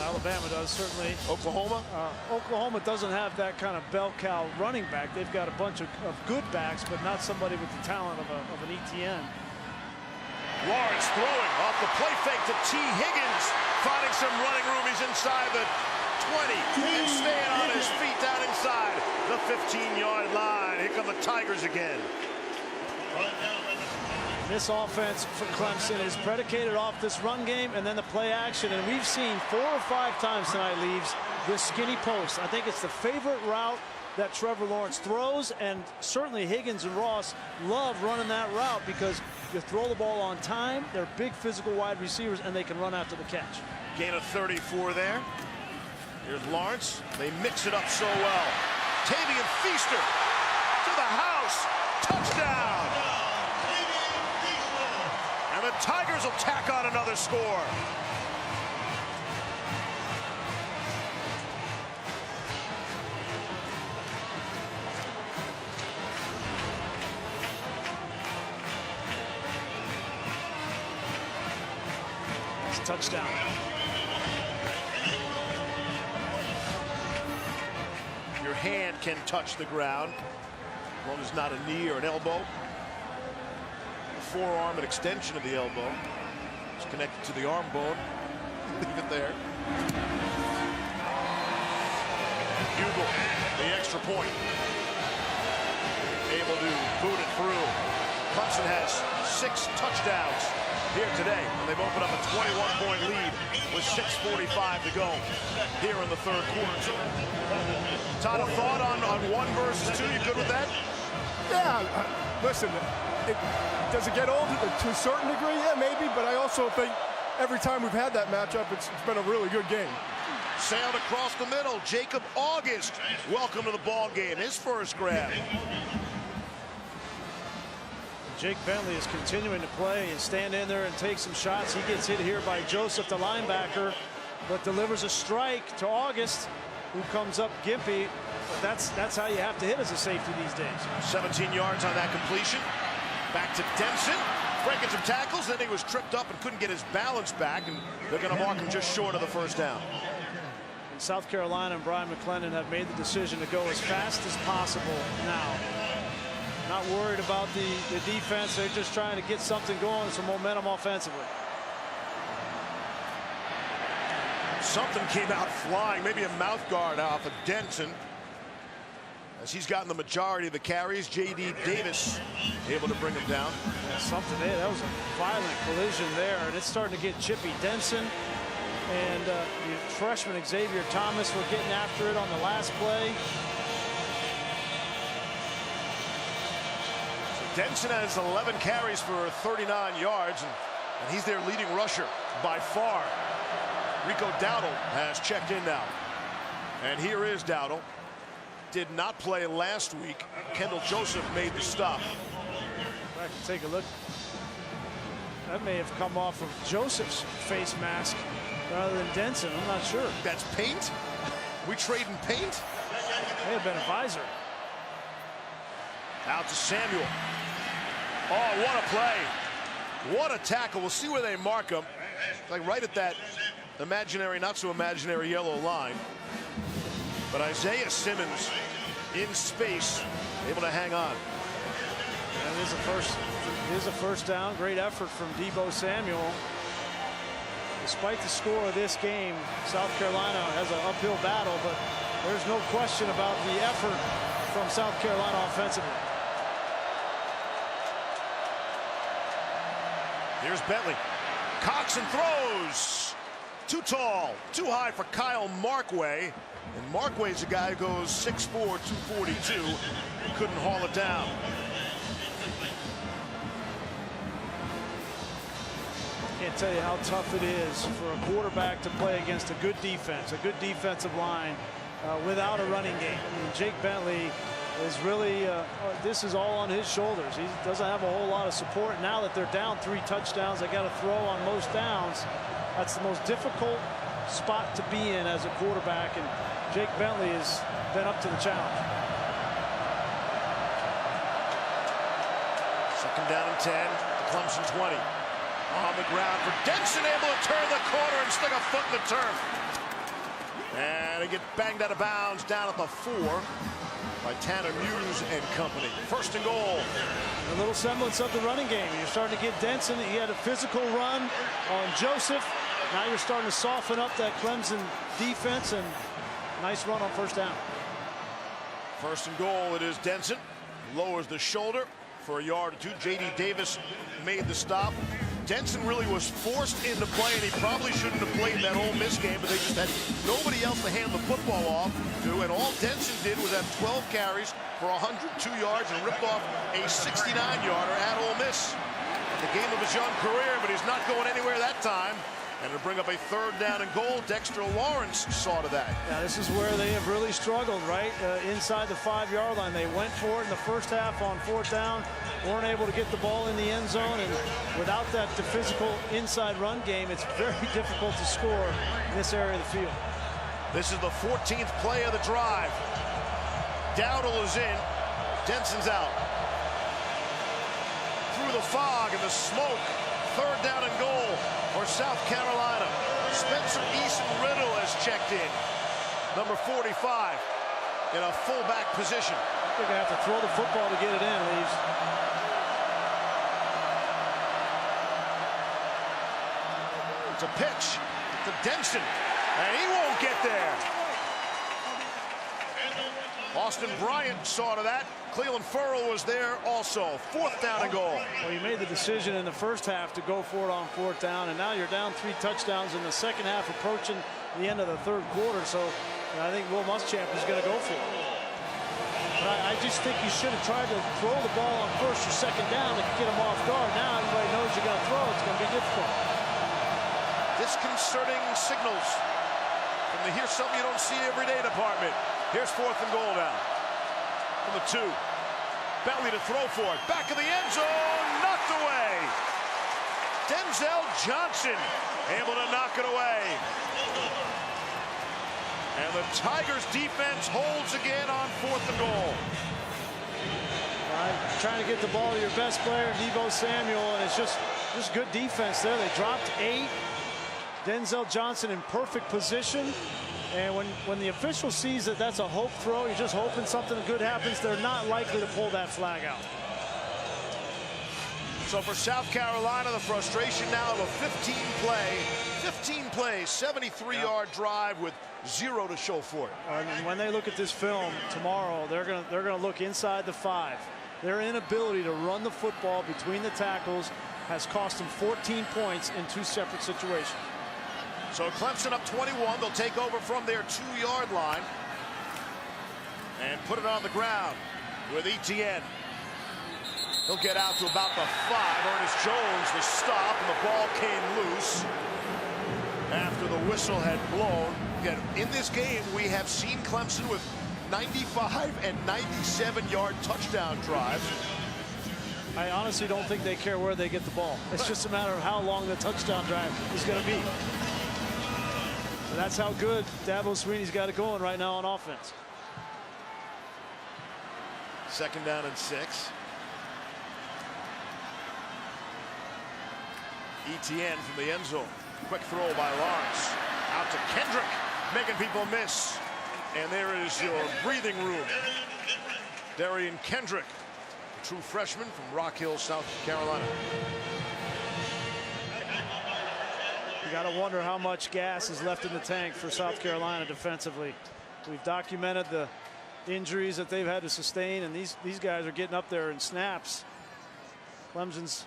Alabama does, certainly. Oklahoma? Oklahoma doesn't have that kind of bell cow running back. They've got a bunch of good backs, but not somebody with the talent of an Etienne. Lawrence throwing off the play fake to T. Higgins, finding some running room. He's inside the 20 and staying on his feet down inside the 15-yard line. Here come the Tigers again. This offense for Clemson is predicated off this run game and then the play action. And we've seen 4 or 5 times tonight, Leaves, this skinny post. I think it's the favorite route that Trevor Lawrence throws, and certainly Higgins and Ross love running that route because you throw the ball on time. They're big physical wide receivers, and they can run after the catch. Gain of 34 there. Here's Lawrence. They mix it up so well. Tavian Feaster to the house. Touchdown. And the Tigers will tack on another score. Touchdown. Your hand can touch the ground, as long as it's not a knee or an elbow. The forearm, an extension of the elbow. It's connected to the arm bone. Leave it there. Hugel, the extra point. Able to boot it through. Clemson has 6 touchdowns here today, and they've opened up a 21-point lead with 6:45 to go here in the third quarter. Todd, a thought on 1 versus 2? You good with that? Yeah, listen, does it get old to a certain degree? Yeah, maybe, but I also think every time we've had that matchup, it's been a really good game. Sailed across the middle. Jacob August, welcome to the ball game. His first grab. Jake Bentley is continuing to play and stand in there and take some shots. He gets hit here by Joseph, the linebacker, but delivers a strike to August, who comes up gimpy. But that's how you have to hit as a safety these days. 17 yards on that completion. Back to Dempson, breaking some tackles. Then he was tripped up and couldn't get his balance back, and they're going to mark him just short of the first down. And South Carolina and Brian McClendon have made the decision to go as fast as possible now. Not worried about the defense. They're just trying to get something going, some momentum offensively. Something came out flying, maybe a mouth guard off of Denson. As he's gotten the majority of the carries, J.D. Davis able to bring him down. Yeah, something there. That was a violent collision there, and it's starting to get chippy. Denson and the freshman Xavier Thomas were getting after it on the last play. Denson has 11 carries for 39 yards, and he's their leading rusher by far. Rico Dowdle has checked in now. And here is Dowdle. Did not play last week. Kendall Joseph made the stop. Back to take a look. That may have come off of Joseph's face mask rather than Denson. I'm not sure. That's paint? We trading paint? May have been a visor. Out to Samuel. Oh, what a play. What a tackle. We'll see where they mark him. Like right at that imaginary, not so imaginary yellow line. But Isaiah Simmons in space, able to hang on. And it is a first down. Great effort from Deebo Samuel. Despite the score of this game, South Carolina has an uphill battle, but there's no question about the effort from South Carolina offensively. Here's Bentley. Cocks and throws. Too tall, too high for Kyle Markway. And Markway's a guy who goes 6'4", 242. Couldn't haul it down. Can't tell you how tough it is for a quarterback to play against a good defense, a good defensive line without a running game. I mean, Jake Bentley is really, this is all on his shoulders. He doesn't have a whole lot of support. Now that they're down 3 touchdowns, they got to throw on most downs. That's the most difficult spot to be in as a quarterback, and Jake Bentley has been up to the challenge. Second down and 10, the Clemson 20. On the ground for Denson, able to turn the corner and stick a foot in the turf. And they get banged out of bounds down at the 4. by Tanner Muse and company. First and goal. A little semblance of the running game. You're starting to get Denson. He had a physical run on Joseph. Now you're starting to soften up that Clemson defense, and nice run on first down. First and goal, it is Denson. Lowers the shoulder for a yard or two. J.D. Davis made the stop. Denson really was forced into play, and he probably shouldn't have played in that Ole Miss game, but they just had nobody else to hand the football off to, and all Denson did was have 12 carries for 102 yards and ripped off a 69-yarder at Ole Miss. The game of his young career, but he's not going anywhere that time. And to bring up a third down and goal, Dexter Lawrence saw to that. Yeah, this is where they have really struggled, right? Inside the 5-yard line. They went for it in the first half on fourth down, weren't able to get the ball in the end zone, and without that physical inside run game, it's very difficult to score in this area of the field. This is the 14th play of the drive. Dowdle is in, Denson's out. Through the fog and the smoke, third down and goal for South Carolina. Spencer Eason Riddle has checked in. Number 45 in a fullback position. I think I have to throw the football to get it in, Leaves. It's a pitch to Denson, and he won't get there. Austin Bryant saw to that. Cleveland Furrow was there also. Fourth down and goal. Well, you made the decision in the first half to go for it on fourth down, and now you're down 3 touchdowns in the second half, approaching the end of the third quarter. So I think Will Muschamp is going to go for it. But I just think you should have tried to throw the ball on first or second down to get him off guard. Now everybody knows you're going to throw. It's going to be difficult. Disconcerting signals from the here's something you don't see every day department. Here's fourth and goal now. From the 2. Bentley to throw for it. Back of the end zone. Knocked away. Denzel Johnson able to knock it away. And the Tigers defense holds again on fourth and goal. Trying to get the ball to your best player, Deebo Samuel, and it's just good defense there. They dropped 8. Denzel Johnson in perfect position. And when the official sees that that's a hope throw, you're just hoping something good happens. They're not likely to pull that flag out. So for South Carolina, the frustration now of a 15 play, 73-yard drive with 0 to show for it. And when they look at this film tomorrow, they're gonna look inside the 5. Their inability to run the football between the tackles has cost them 14 points in 2 separate situations. So Clemson up 21. They'll take over from their 2-yard line and put it on the ground with Etienne. He'll get out to about the 5. Ernest Jones the stop, and the ball came loose after the whistle had blown. Again, in this game, we have seen Clemson with 95 and 97-yard touchdown drives. I honestly don't think they care where they get the ball. It's just a matter of how long the touchdown drive is going to be. So that's how good Dabo Swinney's got it going right now on offense. Second down and 6. Etienne from the end zone. Quick throw by Lawrence. Out to Kendrick, making people miss. And there is your breathing room. Darian Kendrick, a true freshman from Rock Hill, South Carolina. You got to wonder how much gas is left in the tank for South Carolina defensively. We've documented the injuries that they've had to sustain, and these guys are getting up there in snaps. Clemson's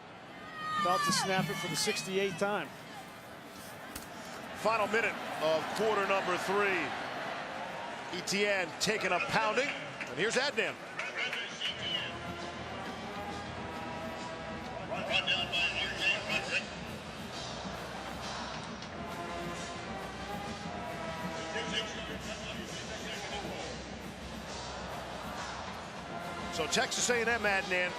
about to snap it for the 68th time. Final minute of quarter number 3. Etienne taking a pounding, and here's Adnan. So Texas A&M, Adnan,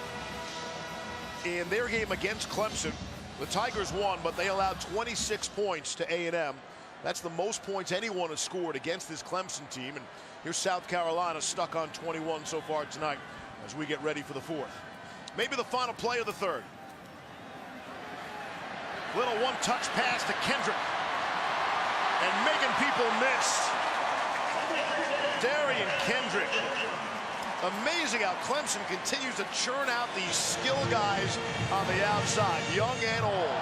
in their game against Clemson, the Tigers won, but they allowed 26 points to A&M. That's the most points anyone has scored against this Clemson team. And here's South Carolina stuck on 21 so far tonight as we get ready for the 4th. Maybe the final play of the 3rd. Little one-touch pass to Kendrick. And making people miss. Darian Kendrick Amazing how Clemson continues to churn out these skill guys on the outside, young and old.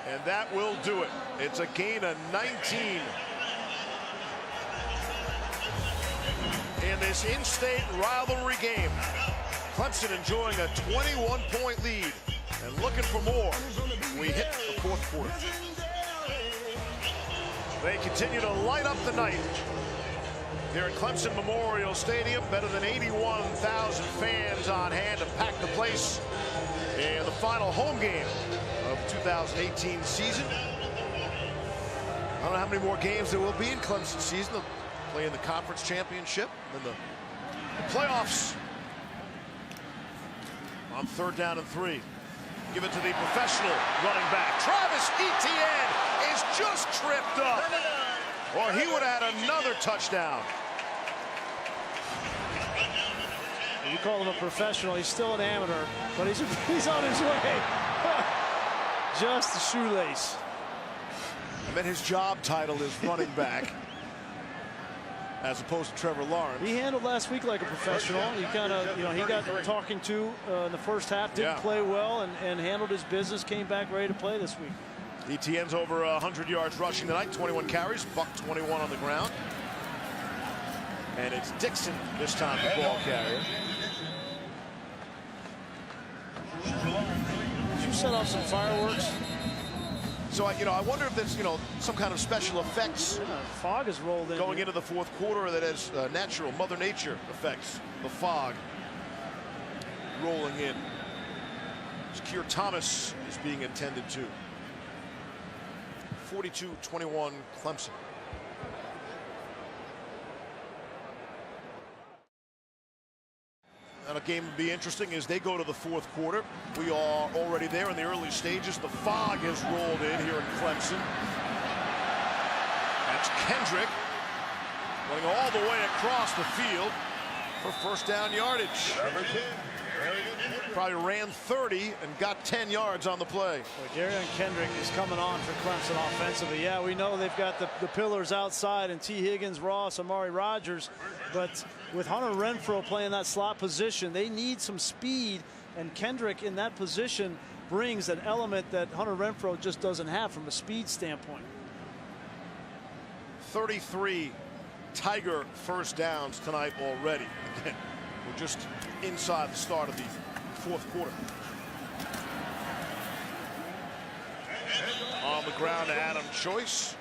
And that will do it. It's a gain of 19 in this in-state rivalry game. Clemson enjoying a 21-point lead and looking for more. We hit the fourth quarter. They continue to light up the night here at Clemson Memorial Stadium. Better than 81,000 fans on hand to pack the place in the final home game of 2018 season. I don't know how many more games there will be in Clemson season. They'll play in the conference championship and then the playoffs on 3rd down and 3. Give it to the professional running back. Travis Etienne is just tripped up, or he would have had another touchdown. You call him a professional, he's still an amateur, but he's on his way. Just a shoelace. I mean, his job title is running back, as opposed to Trevor Lawrence. He handled last week like a professional. He kind of, he got talking to in the first half, didn't play well, and handled his business, came back ready to play this week. Etienne's over 100 yards rushing tonight, 21 carries, $121 on the ground. And it's Dixon this time, the ball carrier. Did you set off some fireworks? So, I wonder if there's, some kind of special effects. Fog has rolled in. Going into the fourth quarter that has natural Mother Nature effects. The fog rolling in. Keir Thomas is being attended to. 42-21 Clemson. And a game would be interesting as they go to the fourth quarter. We are already there in the early stages. The fog has rolled in here in Clemson. That's Kendrick going all the way across the field for first down yardage. Probably ran 30 and got 10 yards on the play. Well, Darian Kendrick is coming on for Clemson offensively. Yeah, we know they've got the pillars outside and T. Higgins, Ross, Amari Rogers, but with Hunter Renfrow playing that slot position, they need some speed, and Kendrick in that position brings an element that Hunter Renfrow just doesn't have from a speed standpoint. 33 Tiger first downs tonight already. Again, we're just inside the start of the fourth quarter. On the ground to Adam Choice.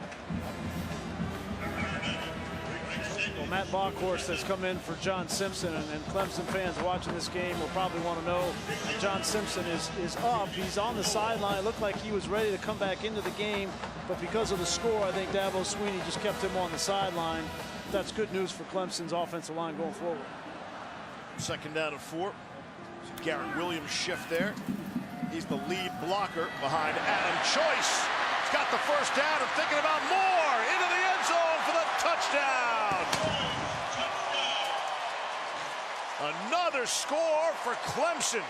Well, Matt Bockhorst has come in for John Simpson, and Clemson fans watching this game will probably want to know John Simpson is up. He's on the sideline. It looked like he was ready to come back into the game, but because of the score, I think Dabo Swinney just kept him on the sideline. That's good news for Clemson's offensive line going forward. 2nd down and 4. Garrett Williams shift there. He's the lead blocker behind Adam Choice. He's got the first down and thinking about more. Into the end zone for the touchdown. Another score for Clemson.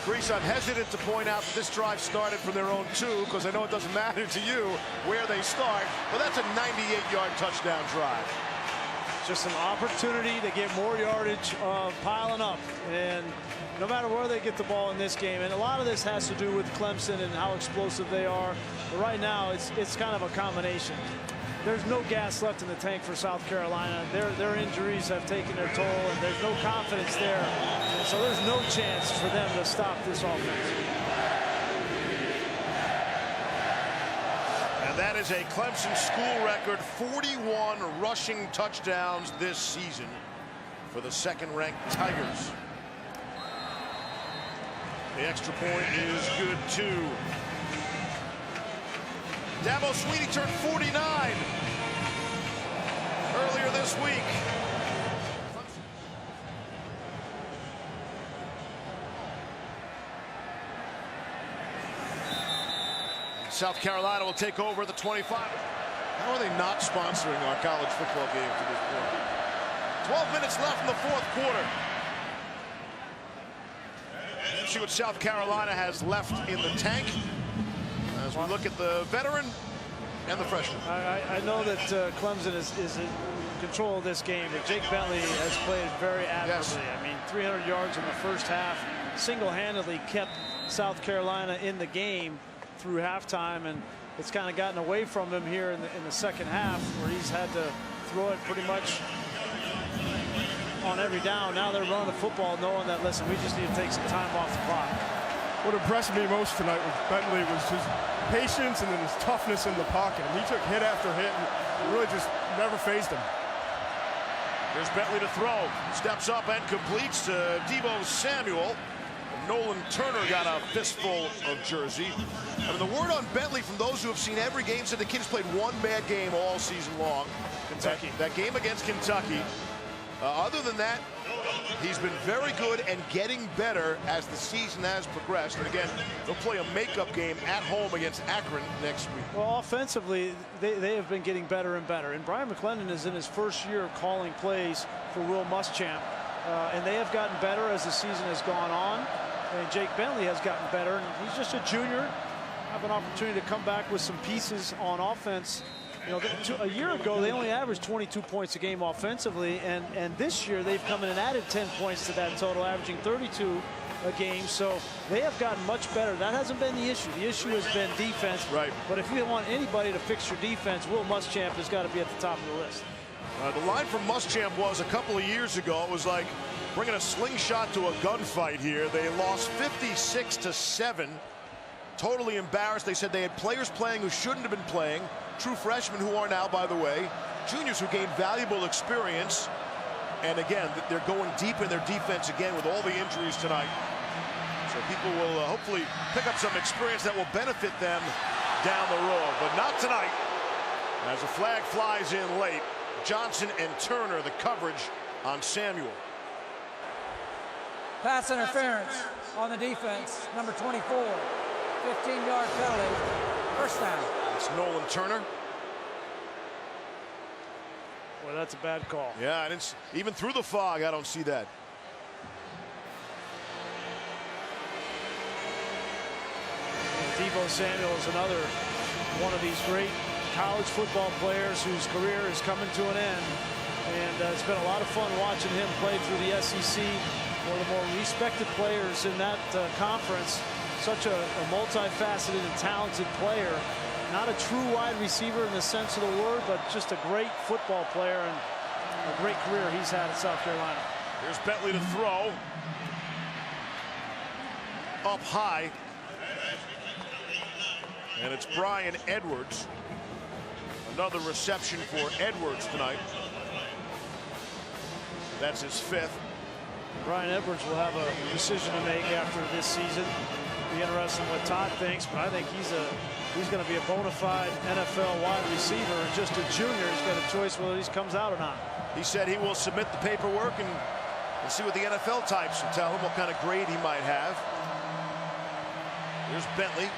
Grease, I'm hesitant to point out that this drive started from their own 2 because I know it doesn't matter to you where they start, but that's a 98-yard touchdown drive. Just an opportunity to get more yardage piling up, and no matter where they get the ball in this game, and a lot of this has to do with Clemson and how explosive they are, but right now it's kind of a combination. There's no gas left in the tank for South Carolina. Their injuries have taken their toll, and there's no confidence there. So there's no chance for them to stop this offense. And that is a Clemson school record 41 rushing touchdowns this season for the 2nd-ranked Tigers. The extra point is good too. Dabo Swinney turned 49 earlier this week. South Carolina will take over at the 25. How are they not sponsoring our college football games at this point? 12 minutes left in the fourth quarter. See what South Carolina has left in the tank as we look at the veteran and the freshman. I know that Clemson is in control of this game, but Jake Bentley has played very admirably. Yes. I mean, 300 yards in the first half, single-handedly kept South Carolina in the game through halftime, and it's kind of gotten away from him here in the second half, where he's had to throw it pretty much on every down. Now they're running the football knowing that, listen, we just need to take some time off the clock. What impressed me most tonight with Bentley was his patience and then his toughness in the pocket. And he took hit after hit and really just never fazed him. Here's Bentley to throw. Steps up and completes to Deebo Samuel. Nolan Turner got a fistful of jersey. I mean, the word on Bentley from those who have seen every game said the kid's played one bad game all season long. Kentucky. That game against Kentucky. Other than that, he's been very good and getting better as the season has progressed. And again, they'll play a makeup game at home against Akron next week. Well, offensively, they have been getting better and better. And Brian McClendon is in his first year of calling plays for Will Muschamp. And they have gotten better as the season has gone on. And Jake Bentley has gotten better. And he's just a junior. Have an opportunity to come back with some pieces on offense. You know, a year ago, they only averaged 22 points a game offensively, and this year they've come in and added 10 points to that total, averaging 32 a game. So they have gotten much better. That hasn't been the issue. The issue has been defense. Right. But if you want anybody to fix your defense, Will Muschamp has got to be at the top of the list. The line from Muschamp was a couple of years ago, it was like bringing a slingshot to a gunfight here. They lost 56-7. Totally embarrassed. They said they had players playing who shouldn't have been playing. True freshmen who are now, by the way, juniors who gained valuable experience. And again, they're going deep in their defense again with all the injuries tonight. So people will hopefully pick up some experience that will benefit them down the road. But not tonight. As the flag flies in late, Johnson and Turner, the coverage on Samuel. Pass interference on the defense, number 24. 15-yard penalty, first down. It's Nolan Turner. Boy, that's a bad call. Yeah, I didn't, even through the fog, I don't see that. Deebo Samuel is another one of these great college football players whose career is coming to an end. And it's been a lot of fun watching him play through the SEC. One of the more respected players in that conference. Such a multifaceted and talented player. Not a true wide receiver in the sense of the word, but just a great football player and a great career he's had at South Carolina. Here's Bentley to throw. Up high. And it's Brian Edwards. Another reception for Edwards tonight. That's his fifth. Brian Edwards will have a decision to make after this season. Be interesting what Todd thinks, but I think he's going to be a bona fide NFL wide receiver, and just a junior. He's got a choice whether he comes out or not. He said he will submit the paperwork and see what the NFL types will tell him what kind of grade he might have. Here's Bentley.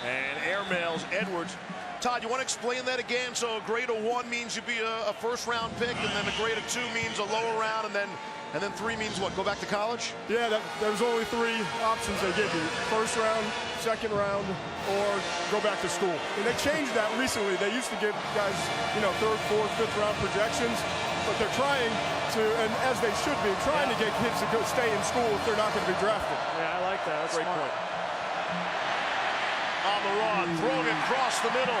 And airmails Edwards. Todd, you want to explain that again? So a grade of 1 means you'd be a first-round pick, and then a grade of 2 means a lower round, and then 3 means what? Go back to college? Yeah, there's only 3 options they give you: first round, second round, or go back to school. And they changed that recently. They used to give guys, you know, 3rd, 4th, 5th round projections, but they're trying to, and as they should be, trying to get kids to go stay in school if they're not going to be drafted. Yeah, I like that. That's great smart. point. On the run, throwing across the middle.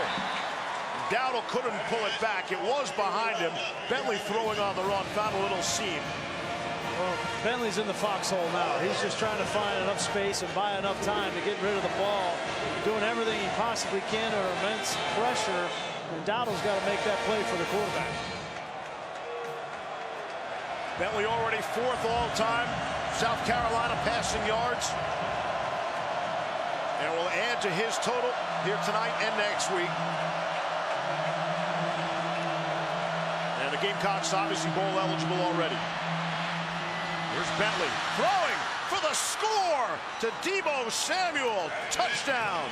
Dowdle couldn't pull it back. It was behind him. Bentley throwing on the run, found a little seam. Well, Bentley's in the foxhole now. He's just trying to find enough space and buy enough time to get rid of the ball. Doing everything he possibly can under immense pressure. And Dowdle's got to make that play for the quarterback. Bentley already 4th all-time. South Carolina passing yards. And will add to his total here tonight and next week. And the Gamecocks obviously bowl eligible already. Here's Bentley throwing for the score to Deebo Samuel. Touchdown.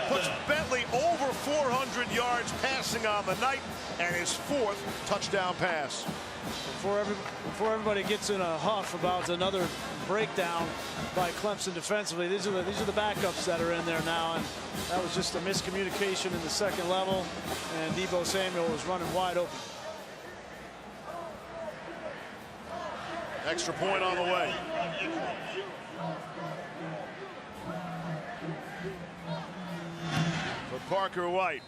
puts Bentley over 400 yards passing on the night and his 4th touchdown pass. Before everybody gets in a huff about another breakdown by Clemson defensively, these are the backups that are in there now, and that was just a miscommunication in the second level, and Deebo Samuel was running wide open. Extra point on the way. For Parker White.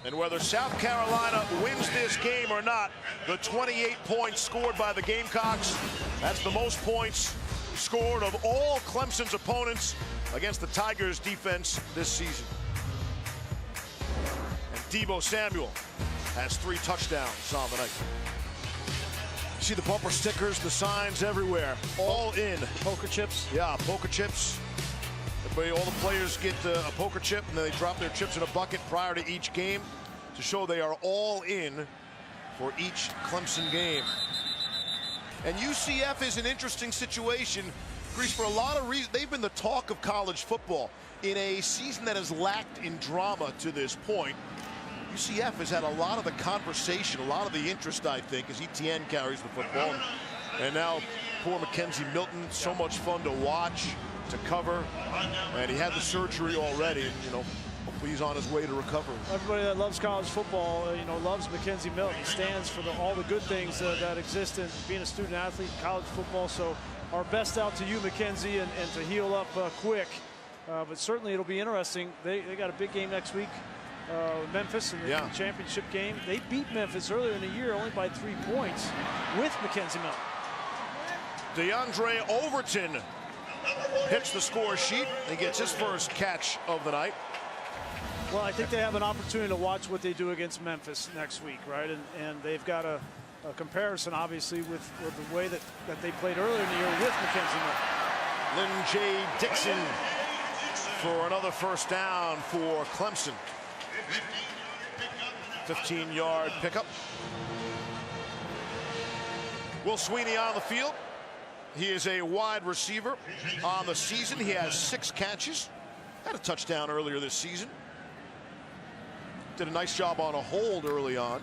And whether South Carolina wins this game or not, the 28 points scored by the Gamecocks, that's the most points scored of all Clemson's opponents against the Tigers defense this season. And Deebo Samuel has 3 touchdowns on the night. You see the bumper stickers, the signs everywhere, all in. Poker chips? Yeah, poker chips. All the players get a poker chip, and then they drop their chips in a bucket prior to each game to show they are all in for each Clemson game. And UCF is an interesting situation, Grease, for a lot of reasons. They've been the talk of college football in a season that has lacked in drama to this point. UCF has had a lot of the conversation, a lot of the interest, I think, as Etienne carries the football. And now poor Mackenzie Milton, so much fun to watch, to cover, and he had the surgery already, and hopefully he's on his way to recovery. Everybody that loves college football, loves Mackenzie Milton. He stands for all the good things that exist in being a student athlete in college football. So our best out to you, Mackenzie, and to heal up quick. But certainly it'll be interesting. They got a big game next week, Memphis, in the championship game. They beat Memphis earlier in the year only by 3 points with Mackenzie Milton. DeAndre Overton hits the score sheet and gets his first catch of the night. Well, I think they have an opportunity to watch what they do against Memphis next week, right? And they've got a comparison, obviously, with the way that they played earlier in the year with Mackenzie Milton. Lynn J. Dixon for another first down for Clemson. 15-yard pickup. Will Sweeney on the field. He is a wide receiver on the season. He has 6 catches. Had a touchdown earlier this season. Did a nice job on a hold early on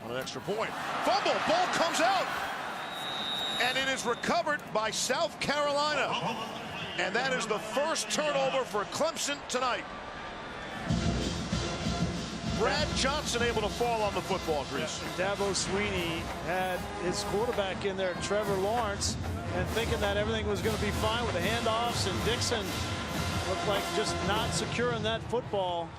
an extra point. Fumble, ball comes out. And it is recovered by South Carolina. And that is the first turnover for Clemson tonight. Brad Johnson able to fall on the football, Grease. Dabo Sweeney had his quarterback in there, Trevor Lawrence, and thinking that everything was going to be fine with the handoffs, and Dixon looked like just not securing that football.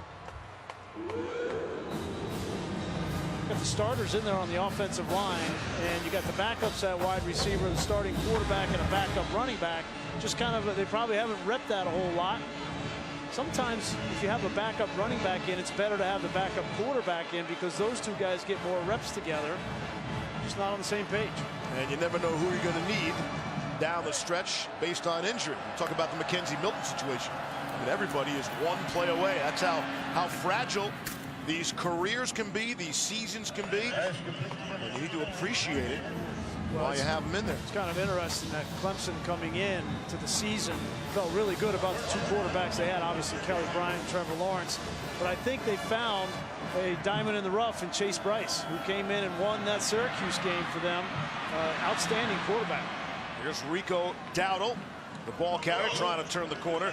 Got the starters in there on the offensive line, and you got the backups at wide receiver, the starting quarterback, and a backup running back. Just kind of, they probably haven't repped that a whole lot. Sometimes if you have a backup running back in, it's better to have the backup quarterback in because those two guys get more reps together. Just not on the same page. And you never know who you're going to need down the stretch based on injury. We talk about the Mackenzie Milton situation. I mean, everybody is one play away. That's how fragile these careers can be, these seasons can be. And you need to appreciate it while you have them in there. It's kind of interesting that Clemson coming in to the season felt really good about the 2 quarterbacks they had. Obviously, Kelly Bryant and Trevor Lawrence. But I think they found a diamond in the rough in Chase Bryce, who came in and won that Syracuse game for them. Outstanding quarterback. Here's Rico Dowdle, the ball carrier, trying to turn the corner.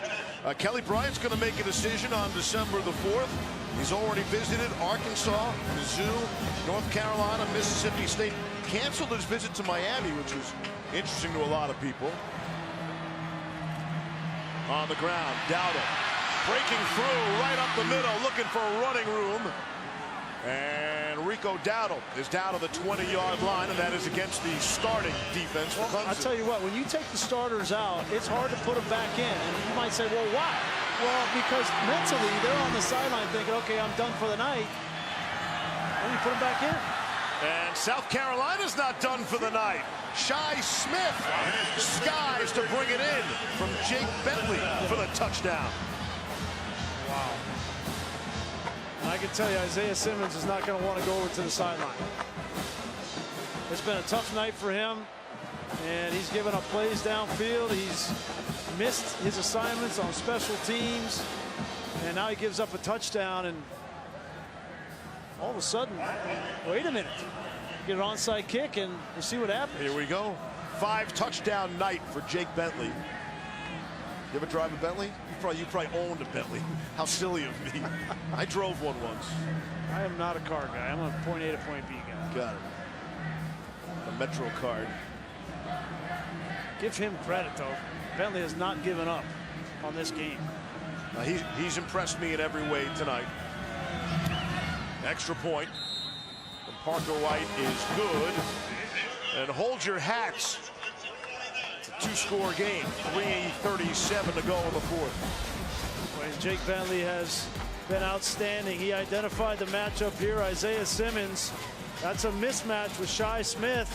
Kelly Bryant's going to make a decision on December the 4th. He's already visited Arkansas, Mizzou, North Carolina, Mississippi State. Canceled his visit to Miami, which was interesting to a lot of people. On the ground, Dowdle breaking through right up the middle, looking for running room. And Rico Dowdle is down to the 20-yard line, and that is against the starting defense for Clemson. I'll tell you what, when you take the starters out, it's hard to put them back in. And you might say, well, why? Well, because mentally, they're on the sideline thinking, okay, I'm done for the night. And you put them back in. And South Carolina's not done for the night. Shi Smith skies to bring it in from Jake Bentley for the touchdown. Wow. And I can tell you, Isaiah Simmons is not going to want to go over to the sideline. It's been a tough night for him, and he's given up plays downfield. He's missed his assignments on special teams. And now he gives up a touchdown, and all of a sudden, wait a minute. Get an onside kick, and we'll see what happens. Here we go. 5-touchdown night for Jake Bentley. You ever drive a Bentley? You probably owned a Bentley. How silly of me. I drove one once. I am not a car guy. I'm a point A to point B guy. Got it. A Metro card. Give him credit, though. Bentley has not given up on this game. He's impressed me in every way tonight. Extra point. And Parker White is good. And hold your hats. It's a 2-score game. 3:37 to go in the fourth. Well, Jake Bentley has been outstanding. He identified the matchup here. Isaiah Simmons. That's a mismatch with Shi Smith.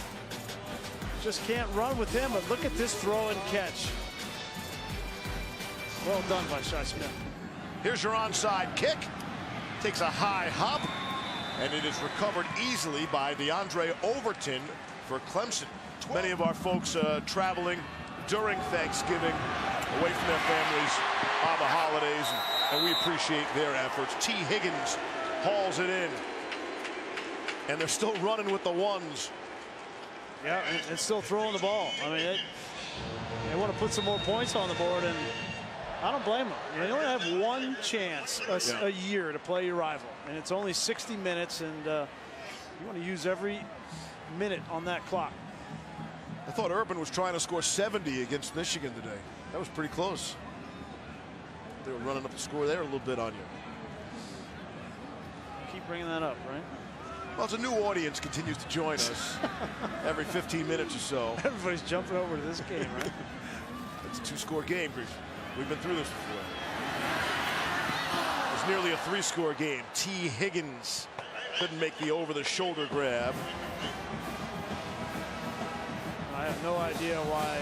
Just can't run with him, but look at this throw and catch. Well done by Shi Smith. Here's your onside kick. Takes a high hop, and it is recovered easily by DeAndre Overton for Clemson. Many of our folks traveling during Thanksgiving away from their families on the holidays, and we appreciate their efforts. T. Higgins hauls it in, and they're still running with the ones. Yeah, and still throwing the ball. I mean, they want to put some more points on the board, and I don't blame them. You only have one chance a year to play your rival, and it's only 60 minutes, and you want to use every minute on that clock. I thought Urban was trying to score 70 against Michigan today. That was pretty close. They were running up the score there a little bit on you. Keep bringing that up, right? Well, as a new audience continues to join us every 15 minutes or so. Everybody's jumping over to this game, right? It's a 2-score game, Grief. We've been through this before. It's nearly a 3-score game. T. Higgins couldn't make the over-the-shoulder grab. I have no idea why.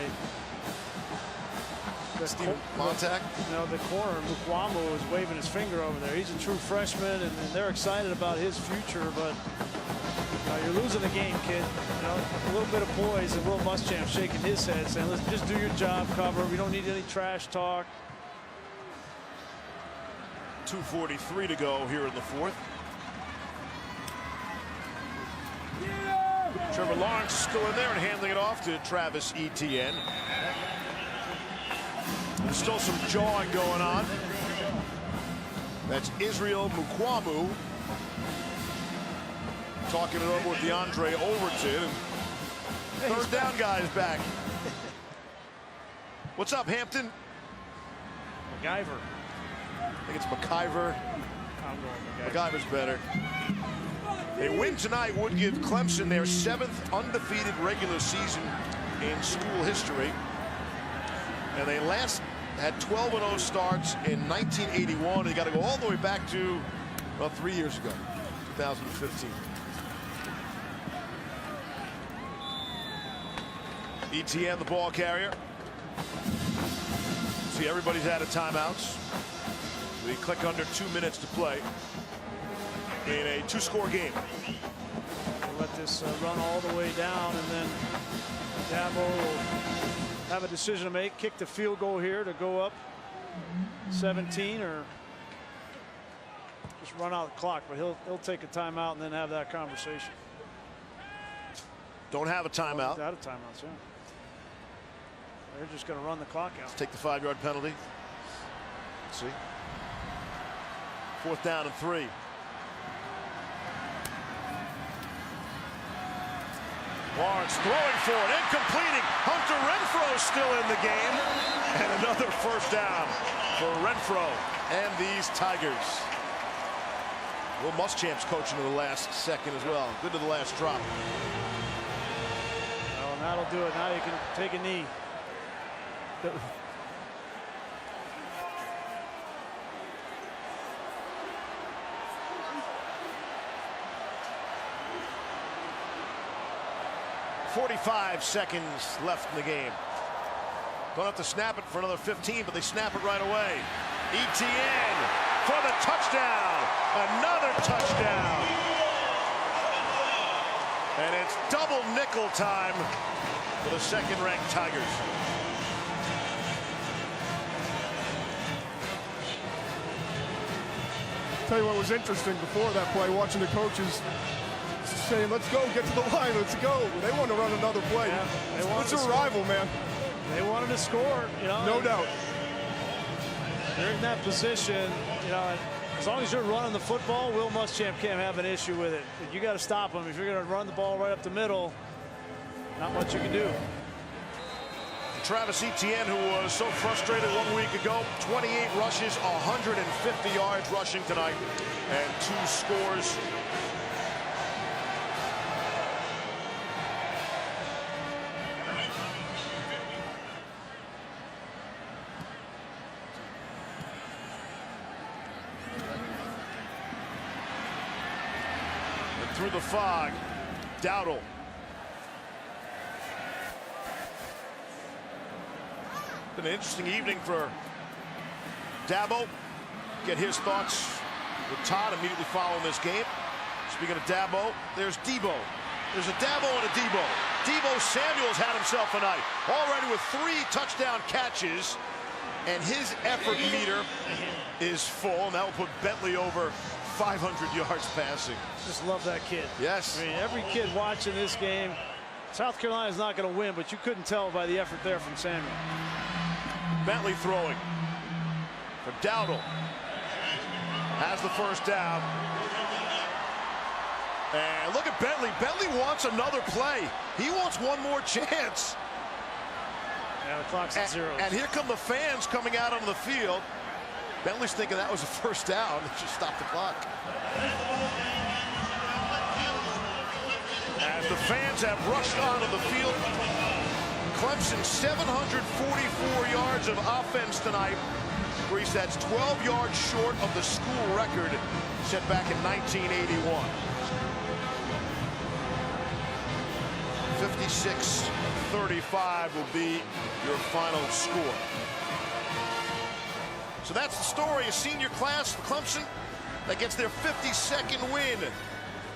Steve Montag? No, the corner, Mukwamu, is waving his finger over there. He's a true freshman, and they're excited about his future, but you're losing the game, kid. A little bit of poise, and Will Muschamp shaking his head, saying, "Let's just do your job, cover. We don't need any trash talk." 2:43 to go here in the fourth. Trevor Lawrence is still in there and handing it off to Travis Etienne. There's still some jawing going on. That's Israel Mukwamu talking it over with DeAndre Overton. Third down guy's back. What's up, Hampton? MacGyver. I think it's McIver. I'm going MacGyver's better. A win tonight would give Clemson their 7th undefeated regular season in school history. And they last had 12-0 starts in 1981. They got to go all the way back to, well, 3 years ago, 2015. Etienne, the ball carrier. See, everybody's out of timeouts. We click under 2 minutes to play in a 2-score game. Let this run all the way down, and then Dabo will have a decision to make. Kick the field goal here to go up 17, or just run out the clock. But he'll take a timeout and then have that conversation. Don't have a timeout. Out of timeouts, yeah. They're just going to run the clock out. Let's take the 5-yard penalty. Let's see. 4th down and 3. Lawrence throwing for it and completing. Hunter Renfrow still in the game. And another first down for Renfrow and these Tigers. Will Muschamp's coaching to the last second as well. Good to the last drop. Well, and that'll do it. Now you can take a knee. .45 seconds left in the game. Don't have to snap it for another 15, but they snap it right away. Etienne for the touchdown. Another touchdown. And it's double nickel time for the second-ranked Tigers. Tell you what was interesting before that play, watching the coaches saying, let's go, get to the line, let's go. They want to run another play. Yeah, it's a rival, man. They wanted to score, you know. No doubt. They're in that position, you know, as long as you're running the football, Will Muschamp can't have an issue with it. But you got to stop them. If you're going to run the ball right up the middle, not much you can do. Travis Etienne, who was so frustrated 1 week ago, 28 rushes, 150 yards rushing tonight, and 2 scores. And through the fog, Dowdle. Been an interesting evening for Dabo. Get his thoughts with Todd immediately following this game. Speaking of Dabo, there's Debo. There's a Dabo and a Debo. Debo Samuel's had himself a night. Already with 3 touchdown catches, and his effort meter is full, and that will put Bentley over 500 yards passing. Just love that kid. Yes. I mean, every kid watching this game, South Carolina's not going to win, but you couldn't tell by the effort there from Samuel. Bentley throwing for Dowdle. Has the first down. And look at Bentley. Bentley wants another play. He wants one more chance. Yeah, the clock's at 0. And here come the fans coming out onto the field. Bentley's thinking that was a first down. They should stop the clock. As the fans have rushed onto the field, Clemson 744 yards of offense tonight. Greece, that's 12 yards short of the school record set back in 1981. 56-35 will be your final score. So that's the story. A senior class of Clemson that gets their 52nd win.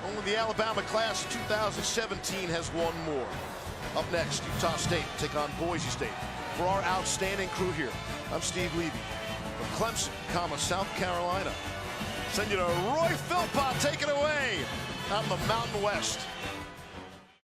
Only the Alabama class of 2017 has one more. Up next, Utah State take on Boise State. For our outstanding crew here, I'm Steve Levy from Clemson, South Carolina. Send you to Roy Philpott. Take it away out in the Mountain West.